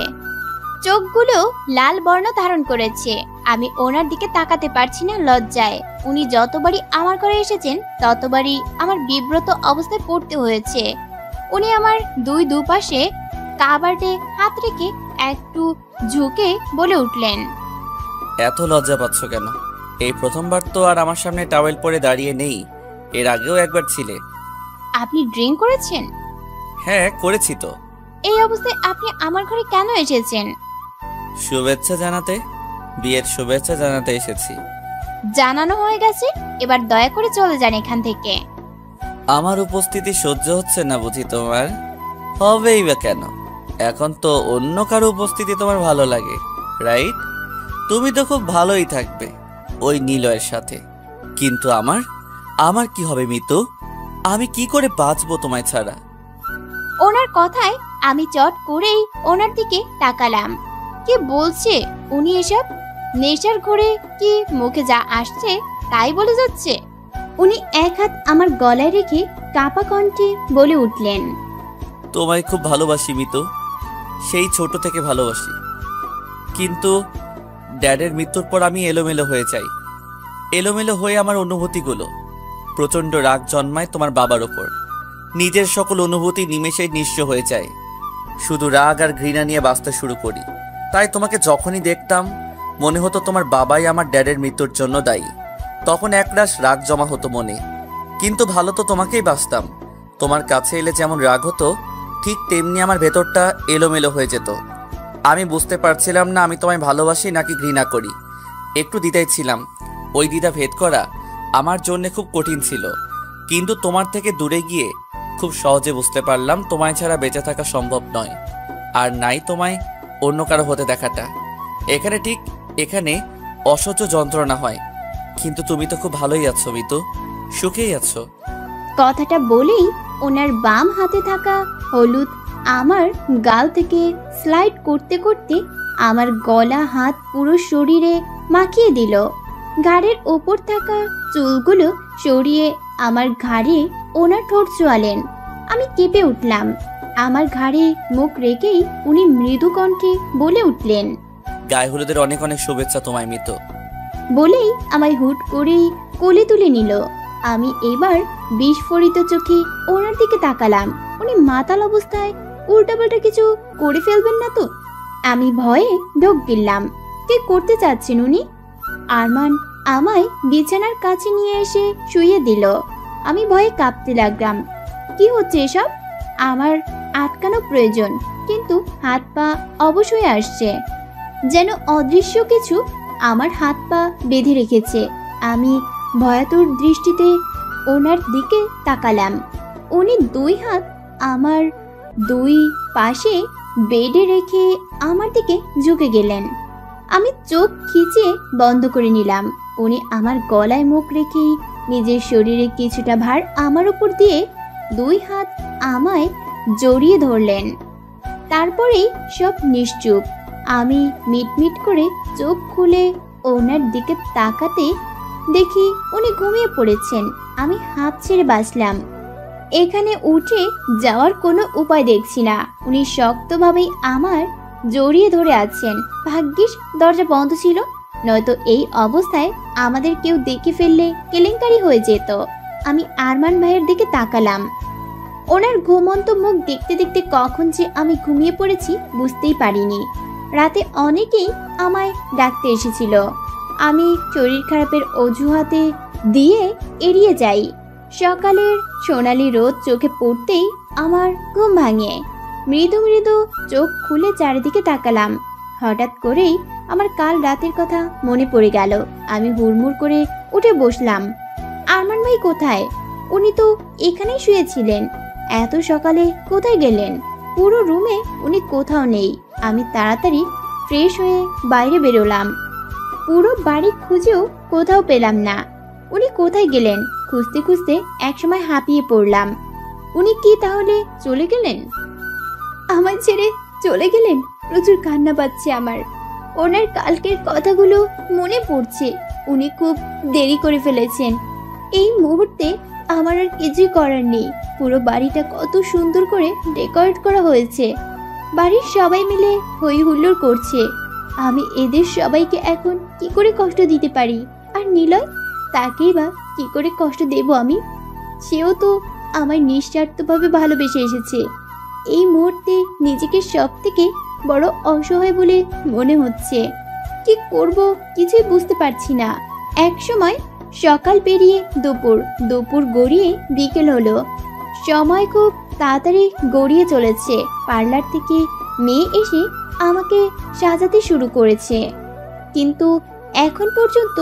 চোখগুলো লাল বর্ণ ধারণ করেছে। আমি ওনার দিকে তাকাতে পারছি না লজ্জায়। উনি যতবারই আমার ঘরে এসেছেন ততবারই আমার বিব্রত অবস্থায় পড়তে হয়েছে। উনি আমার দুপাশে কাবার্ডে হাত রেখে একটু ঝুঁকে বলে উঠলেন, এত লজ্জা পাচ্ছ কেন? এই প্রথমবার তো আর আমার সামনে টাওয়েল পরে দাঁড়িয়ে নেই, এর আগেও একবার ছিলে। আপনি ড্রিঙ্ক করেছেন? হ্যাঁ করেছি তো। এই অবস্থায় আপনি আমার ঘরে কেন এসেছেন? শুভেচ্ছা জানাতে, বিয়ের শুভেচ্ছা জানাতে এসেছি। জানানো হয়ে গেছে, এবার দয়া করে চলে যান এখান থেকে। আমার উপস্থিতি সহ্য হচ্ছে না বুঝি তোমার? হবেই বা কেন? এখন তো অন্য কারো উপস্থিতি তোমার ভালো লাগে, রাইট? তুমি তো খুব ভালোই থাকবে ওই নিলয়ের সাথে, কিন্তু আমার কি হবে মিতু? আমি কি করে বাঁচবো তোমায় ছাড়া? ওনার কথায় আমি চট করেই ওনার দিকে তাকালাম। কি বলছে উনি এসব? নেশার ঘরে কি মুখে যা আসছে তাই বলে যাচ্ছে? উনি এক হাত আমার গলায় রেখে কাঁপা কণ্ঠে বলে উঠলেন, তোমায় খুব ভালোবাসি মিতু, সেই ছোট থেকে ভালোবাসি। কিন্তু ড্যাডের মৃত্যুর পর আমি এলোমেলো হয়ে যাই। এলোমেলো হয়ে আমার অনুভূতিগুলো প্রচণ্ড রাগ জন্মায় তোমার বাবার ওপর। নিজের সকল অনুভূতি নিমেষেই নিঃস্ব হয়ে যায়। শুধু রাগ আর ঘৃণা নিয়ে বাঁচতে শুরু করি। তাই তোমাকে যখনই দেখতাম মনে হতো তোমার বাবাই আমার ড্যাডের মৃত্যুর জন্য দায়ী। তখন একরাশ রাগ জমা হতো মনে, কিন্তু ভালো তো তোমাকেই বাসতাম। তোমার কাছে এলে যেমন রাগ হতো, ঠিক তেমনি আমার ভেতরটা এলোমেলো হয়ে যেত। আমি বুঝতে পারছিলাম না আমি তোমায় ভালোবাসি নাকি ঘৃণা করি। একটু দ্বিধায় ছিলাম। ওই দ্বিধা ভেদ করা আমার জন্য খুব কঠিন ছিল। কিন্তু তোমার থেকে দূরে গিয়ে খুব সহজে বুঝতে পারলাম তোমায় ছাড়া বেঁচে থাকা সম্ভব নয়, আর নাই তোমায় অন্য কারো হতে দেখাটা। এখানে অসহ্য যন্ত্রণা হয়, কিন্তু তুমি তো খুব ভালোই আছো মিতু, সুখেই আছো। কথাটা বলেই ওনার বাম হাতে থাকা হলুদ আমার গাল থেকে স্লাইড করতে করতে আমার গলা হাত পুরো শরীরে মাখিয়ে দিল। ঘাড়ের ওপর থাকা চুলগুলো সরিয়ে আমার ঘাড়ে ওনার ঠোঁট ছোঁয়ালেন। আমি কেঁপে উঠলাম। আমার ঘাড়ে মুখ রেখেই উনি মৃদু কণ্ঠে বলে উঠলেন, গায়ে হলুদের অনেক অনেক শুভেচ্ছা তোমায় মিতু। বলেই আমায় হুট করেই কোলে তুলে নিল। আমি এবার বিস্ফোরিত চোখে ওনার দিকে তাকালাম। উনি মাতাল অবস্থায় উল্টাপাল্টা কিছু করে ফেলবেন না তো? আমি ভয়ে ঢোক গিললাম। কি করতে চাচ্ছেন উনি? আরমান আমায় বিছানার কাছে নিয়ে এসে শুইয়ে দিল। আমি ভয়ে কাঁপতে লাগলাম। কি হচ্ছে এসব? আমার আটকানো প্রয়োজন, কিন্তু হাত পা অবশ্যই আসছে। যেন অদৃশ্য কিছু আমার হাত পা বেঁধে রেখেছে। আমি ভয়াতুর দৃষ্টিতে ওনার দিকে তাকালাম। উনি দুই হাত আমার দুই পাশে বেডে রেখে আমার দিকে ঝুঁকে গেলেন। আমি চোখ খিচে বন্ধ করে নিলাম। উনি আমার গলায় মুখ রেখেই নিজের শরীরে কিছুটা ভার আমার উপর দিয়ে দুই হাত আমায় জড়িয়ে ধরলেন। তারপরেই সব নিশ্চুপ। আমি মিটমিট করে চোখ খুলে ওনার দিকে তাকাতে দেখি উনি ঘুমিয়ে পড়েছেন। আমি হাঁপ ছেড়ে বাঁচলাম। এখানে উঠে যাওয়ার কোনো উপায় দেখছি না। উনি শক্তভাবেই আমার জড়িয়ে ধরে আছেন। ভাগ্যিস দরজা বন্ধ ছিল, নয়তো এই অবস্থায় আমাদের কেউ দেখে ফেললে কেলেঙ্কারি হয়ে যেত। আমি আরমান ভাইয়ের দিকে তাকালাম। ওনার ঘুমন্ত মুখ দেখতে দেখতে কখন যে আমি ঘুমিয়ে পড়েছি বুঝতেই পারিনি। রাতে অনেকেই আমায় ডাকতে এসেছিল। আমি শরীর খারাপের অজুহাতে দিয়ে এড়িয়ে যাই। সকালের সোনালি রোদ চোখে পড়তেই আমার ঘুম ভাঙে। মৃদু মৃদু চোখ খুলে চারিদিকে তাকালাম। হঠাৎ করেই আমার কাল রাতের কথা মনে পড়ে গেল। আমি হুড়মুড় করে উঠে বসলাম। আরমান ভাই কোথায়? উনি তো এখানেই শুয়েছিলেন। এত সকালে কোথায় গেলেন? পুরো রুমে উনি কোথাও নেই। আমি তাড়াতাড়ি ফ্রেশ হয়ে বাইরে বেরোলাম। পুরো বাড়ি খুঁজেও কোথাও পেলাম না। উনি কোথায় গেলেন খুঁজতে খুঁজতে একসময় হাঁপিয়ে পড়লাম। উনি কি তাহলে চলে গেলেন? আমায় ছেড়ে চলে গেলেন? প্রচুর কান্না পাচ্ছে আমার। ওনার কালকের কথাগুলো মনে পড়ছে। উনি খুব দেরি করে ফেলেছেন। এই মুহূর্তে আমার আর কিছুই করার নেই। পুরো বাড়িটা কত সুন্দর করে ডেকোরেট করা হয়েছে। বাড়ির সবাই মিলে হই হুল্লোড় করছে। আমি এদের সবাইকে এখন কি করে কষ্ট দিতে পারি? আর নিলয়, তাকেই বা কি করে কষ্ট দেব আমি? সেও তো আমায় নিঃস্বার্থভাবে ভালোবেসে এসেছে। এই মুহূর্তে নিজেকে সব থেকে বড় অসহায় বলে মনে হচ্ছে। কি করব কিছুই বুঝতে পারছি না। এক সময় সকাল পেরিয়ে দুপুর গড়িয়ে বিকেল হলো। সময় খুব তাড়াতাড়ি গড়িয়ে চলেছে। পার্লার থেকে মেয়ে এসে আমাকে সাজাতে শুরু করেছে, কিন্তু এখন পর্যন্ত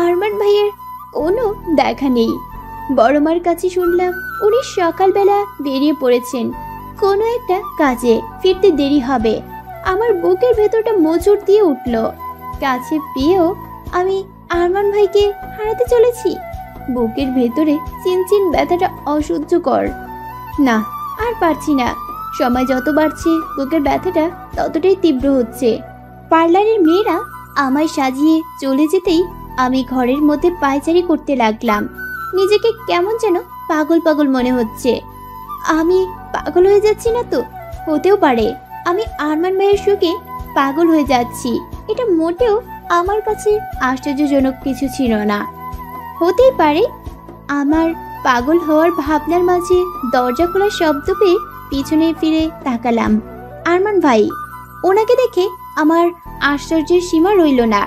আরমান ভাইয়ের কোনো দেখা নেই। বড়মার কাছে শুনলাম উনি সকালবেলা বেরিয়ে পড়েছেন কোনো একটা কাজে, ফিরতে দেরি হবে। আমার বুকের ভেতরটা মোচড় দিয়ে উঠল। কাছে পেয়েও আমি আরমান ভাইকে হারাতে চলেছি। বুকের ভেতরে চিনচিন ব্যথাটা অসহ্যকর। না, আর পারছি না। সময় যত বাড়ছে বুকের ব্যথাটা ততটাই তীব্র হচ্ছে। পার্লারের মেয়েরা আমায় সাজিয়ে চলে যেতেই আমি ঘরের মধ্যে পায়চারি করতে লাগলাম। নিজেকে কেমন যেন পাগল পাগল মনে হচ্ছে। আমি পাগল হয়ে যাচ্ছি না তো? হতেও পারে আমি আরমান ভাইয়ের শোকে পাগল হয়ে যাচ্ছি। এটা মোটেও আমার কাছে আশ্চর্যজনক কিছু ছিল না। হতেই পারে। আমার পাগল হওয়ার ভাবনার মাঝে দরজা খোলার শব্দ পেয়ে পিছনে ফিরে তাকালাম। আরমান ভাই। ওনাকে দেখে আমার আশ্চর্যের সীমা রইল না।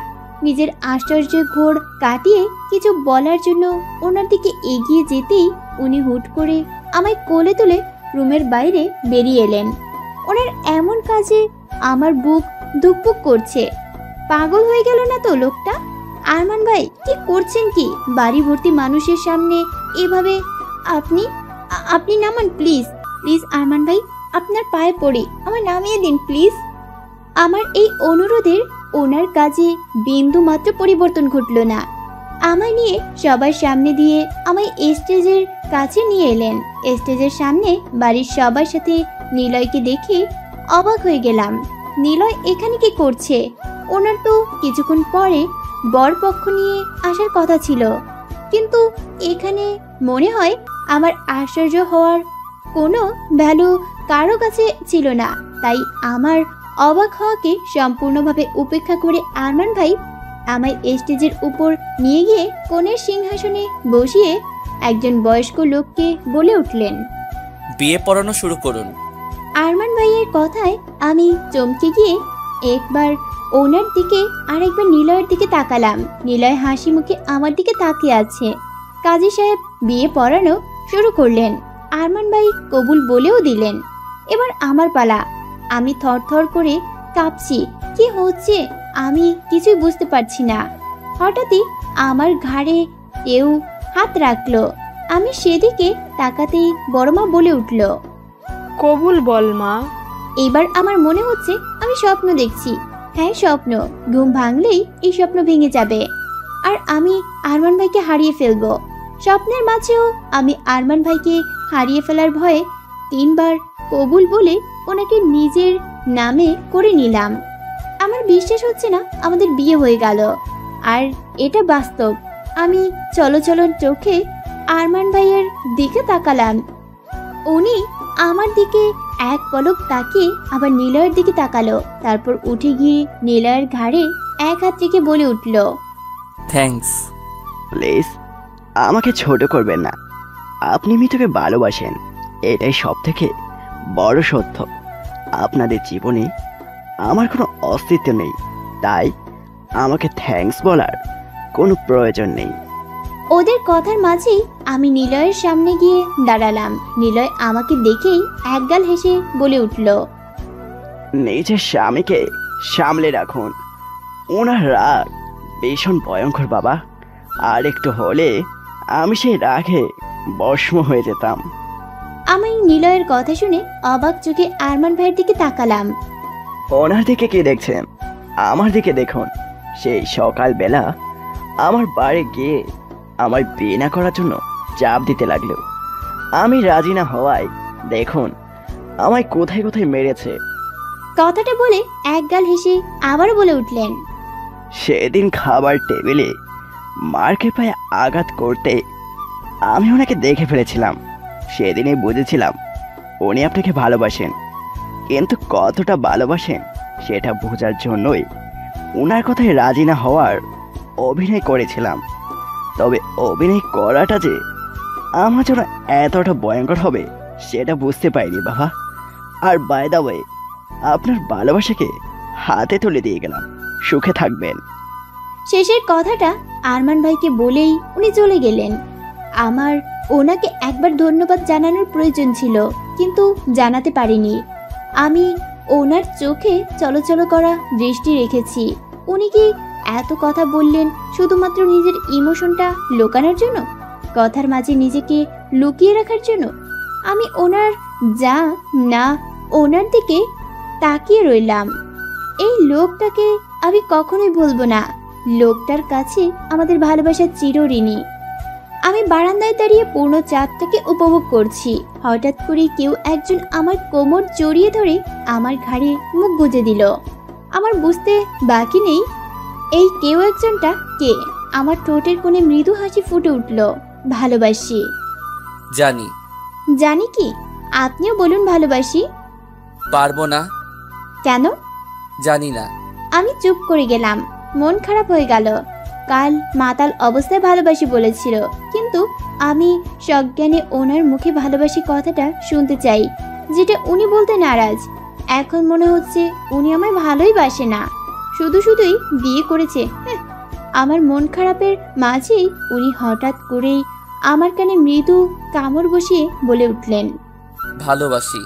নিজের আশ্চর্যের ঘোর কাটিয়ে কিছু বলার জন্য ওনার দিকে এগিয়ে যেতেই উনি হুট করে আমায় কোলে তুলে রুমের বাইরে বেরিয়ে এলেন। ওনার এমন কাজে আমার বুক ধুকপুক করছে। পাগল হয়ে গেল না তো লোকটা? আরমান ভাই কি করছেন কি? বাড়ি ভর্তি মানুষের সামনে এভাবে আপনি আপনি নামান প্লিজ, প্লিজ আরমান ভাই, আপনার পায়ে পড়ি, আমায় নামিয়ে দিন প্লিজ। আমার এই অনুরোধের ওনার কাজে বিন্দু মাত্র পরিবর্তন ঘটল না। আমায় নিয়ে সবার সামনে দিয়ে আমায় স্টেজের কাছে নিয়ে এলেন। স্টেজের সামনে বাড়ির সবার সাথে নিলয়কে দেখে অবাক হয়ে গেলাম। নিলয় এখানে কি করছে? ওনার তো কিছুক্ষণ পরে বরপক্ষ নিয়ে আসার কথা ছিল, কিন্তু এখানে মনে হয় আমার আশ্চর্য হওয়ার কোনো ভ্যালু কারো কাছে ছিল না। তাই আমার অবাক হওয়াকে সম্পূর্ণভাবে উপেক্ষা করে আরমান ভাই আমায় স্টেজের উপর নিয়ে গিয়ে কোণের সিংহাসনে বসিয়ে একজন বয়স্ক লোককে বলে উঠলেন, বিয়ে পড়ানো শুরু করুন। আরমান ভাইয়ের কথায় আমি চমকে গিয়ে একবার ওনার দিকে আর একবার নিলয়ের দিকে তাকালাম। নিলয় হাসি মুখে আমার দিকে তাকিয়ে আছে। কাজী সাহেব বিয়ে পড়ানো শুরু করলেন। আরমান ভাই কবুল বলেও দিলেন। এবার আমার পালা। আমি থরথর করে কাঁপছি। কি হচ্ছে আমি কিছুই বুঝতে পারছি না। হঠাৎই আমার ঘাড়ে কেউ হাত রাখলো। আমি সেদিকে তাকাতেই বড়মা বলে উঠল, কবুল বল মা। এবার আমার মনে হচ্ছে আমি স্বপ্ন দেখছি। হ্যাঁ, স্বপ্ন। ঘুম ভাঙলেই এই স্বপ্ন ভেঙে যাবে আর আমি আরমান ভাইকে হারিয়ে ফেলবো। স্বপ্নের মাঝেও আমি আরমান ভাইকে হারিয়ে ফেলার ভয়ে 3 বার কবুল বলে ওনাকে নিজের নামে করে নিলাম। আমার বিশ্বাস হচ্ছে না আমাদের বিয়ে হয়ে গেল, আর এটা বাস্তব। আমি চলচলন চোখে আরমান ভাইয়ের দিকে তাকালাম। উনি আমার দিকে এক পলক তাকিয়ে আবার নিলয়ের দিকে তাকালো। তারপর উঠে গিয়ে নিলয়ের ঘাড়ে এক হাত রেখে বলে উঠল, থ্যাঙ্কস। প্লিজ আমাকে ছোট করবেন না। আপনি মিতুকে ভালোবাসেন, এটাই সব থেকে বড় সত্য। আপনাদের জীবনে আমার কোনো অস্তিত্ব নেই, তাই আমাকে থ্যাঙ্কস বলার কোনো প্রয়োজন নেই। ওদের কথার মাঝেই আমি নিলয়ের সামনে গিয়ে দাঁড়ালাম। নিলয় আমাকে দেখেই একগাল হেসে বলে উঠল, নিজের স্বামীকে সামলে রাখুন। ওনার রাগ ভীষণ ভয়ঙ্কর বাবা। আর একটু হলে আমি সেই রাগে ভস্ম হয়ে যেতাম। আমি নিলয়ের কথা শুনে অবাক চোখে আরমান ভাইয়ের দিকে তাকালাম। ওনার দিকে কি দেখছেন? আমার দিকে দেখুন। সেই সকালবেলা আমার বাড়ি গিয়ে আমার বিয়ে না করার জন্য চাপ দিতে লাগলো। আমি রাজি না হওয়ায় দেখুন আমায় কোথায় কোথায় মেরেছে। কথাটা বলে একগাল হেসে আবারও বলে উঠলেন, সেদিন খাবার টেবিলে মার্কের পায়ে আঘাত করতে আমি ওনাকে দেখে ফেলেছিলাম। সেদিনই বুঝেছিলাম উনি আপনাকে ভালোবাসেন, কিন্তু কতটা ভালোবাসেন সেটা বোঝার জন্যই ওনার কথায় রাজি না হওয়ার অভিনয় করেছিলাম। তবে অভিনয় করাটা যে আমার জন্য এতটা ভয়ঙ্কর হবে সেটা বুঝতে পারিনি বাবা। আর বাই দ্য ওয়ে, আপনার ভালোবাসাকে হাতে তুলে দিয়ে গেলাম। সুখে থাকবেন। শেষের কথাটা আরমান ভাইকে বলেই উনি চলে গেলেন। আমার ওনাকে একবার ধন্যবাদ জানানোর প্রয়োজন ছিল, কিন্তু জানাতে পারিনি। আমি ওনার চোখে চলচল করা দৃষ্টি রেখেছি। উনি কি এত কথা বললেন শুধুমাত্র নিজের ইমোশনটা লুকানোর জন্য, কথার মাঝে নিজেকে লুকিয়ে রাখার জন্য? আমি ওনার যা না ওনার দিকে তাকিয়ে রইলাম। এই লোকটাকে আমি কখনোই ভুলবো না। লোকটার কাছে আমাদের ভালোবাসা চিরঋণী। আমি বারান্দায় দাঁড়িয়ে পূর্ণ চাঁদটাকে উপভোগ করছি। হঠাৎ করে কেউ একজন আমার কোমর জড়িয়ে ধরে আমার ঘাড়ে মুখ গুজে দিল। আমার বুঝতে বাকি নেই এই কেউ একজনটা কে। আমার ঠোঁটের কোণে মৃদু হাসি ফুটে উঠল। ভালোবাসি। জানি। জানি কি? আপনিও বলুন ভালোবাসি। পারবো না। কেন? জানি না। আমি চুপ করে গেলাম। মন খারাপ হয়ে গেল। কাল মাতাল অবস্থায় ভালোবাসি বলেছিল, কিন্তু আমি সজ্ঞানে ওনার মুখে ভালোবাসি কথাটা শুনতে চাই, যেটা উনি বলতে নারাজ। এখন মনে হচ্ছে উনি আমায় ভালোই বাসে না, শুধু শুধুই বিয়ে করেছে। আমার মন খারাপের মাঝেই উনি হঠাৎ করেই আমার কানে মৃদু কামড় বসিয়ে বলে উঠলেন, ভালোবাসি।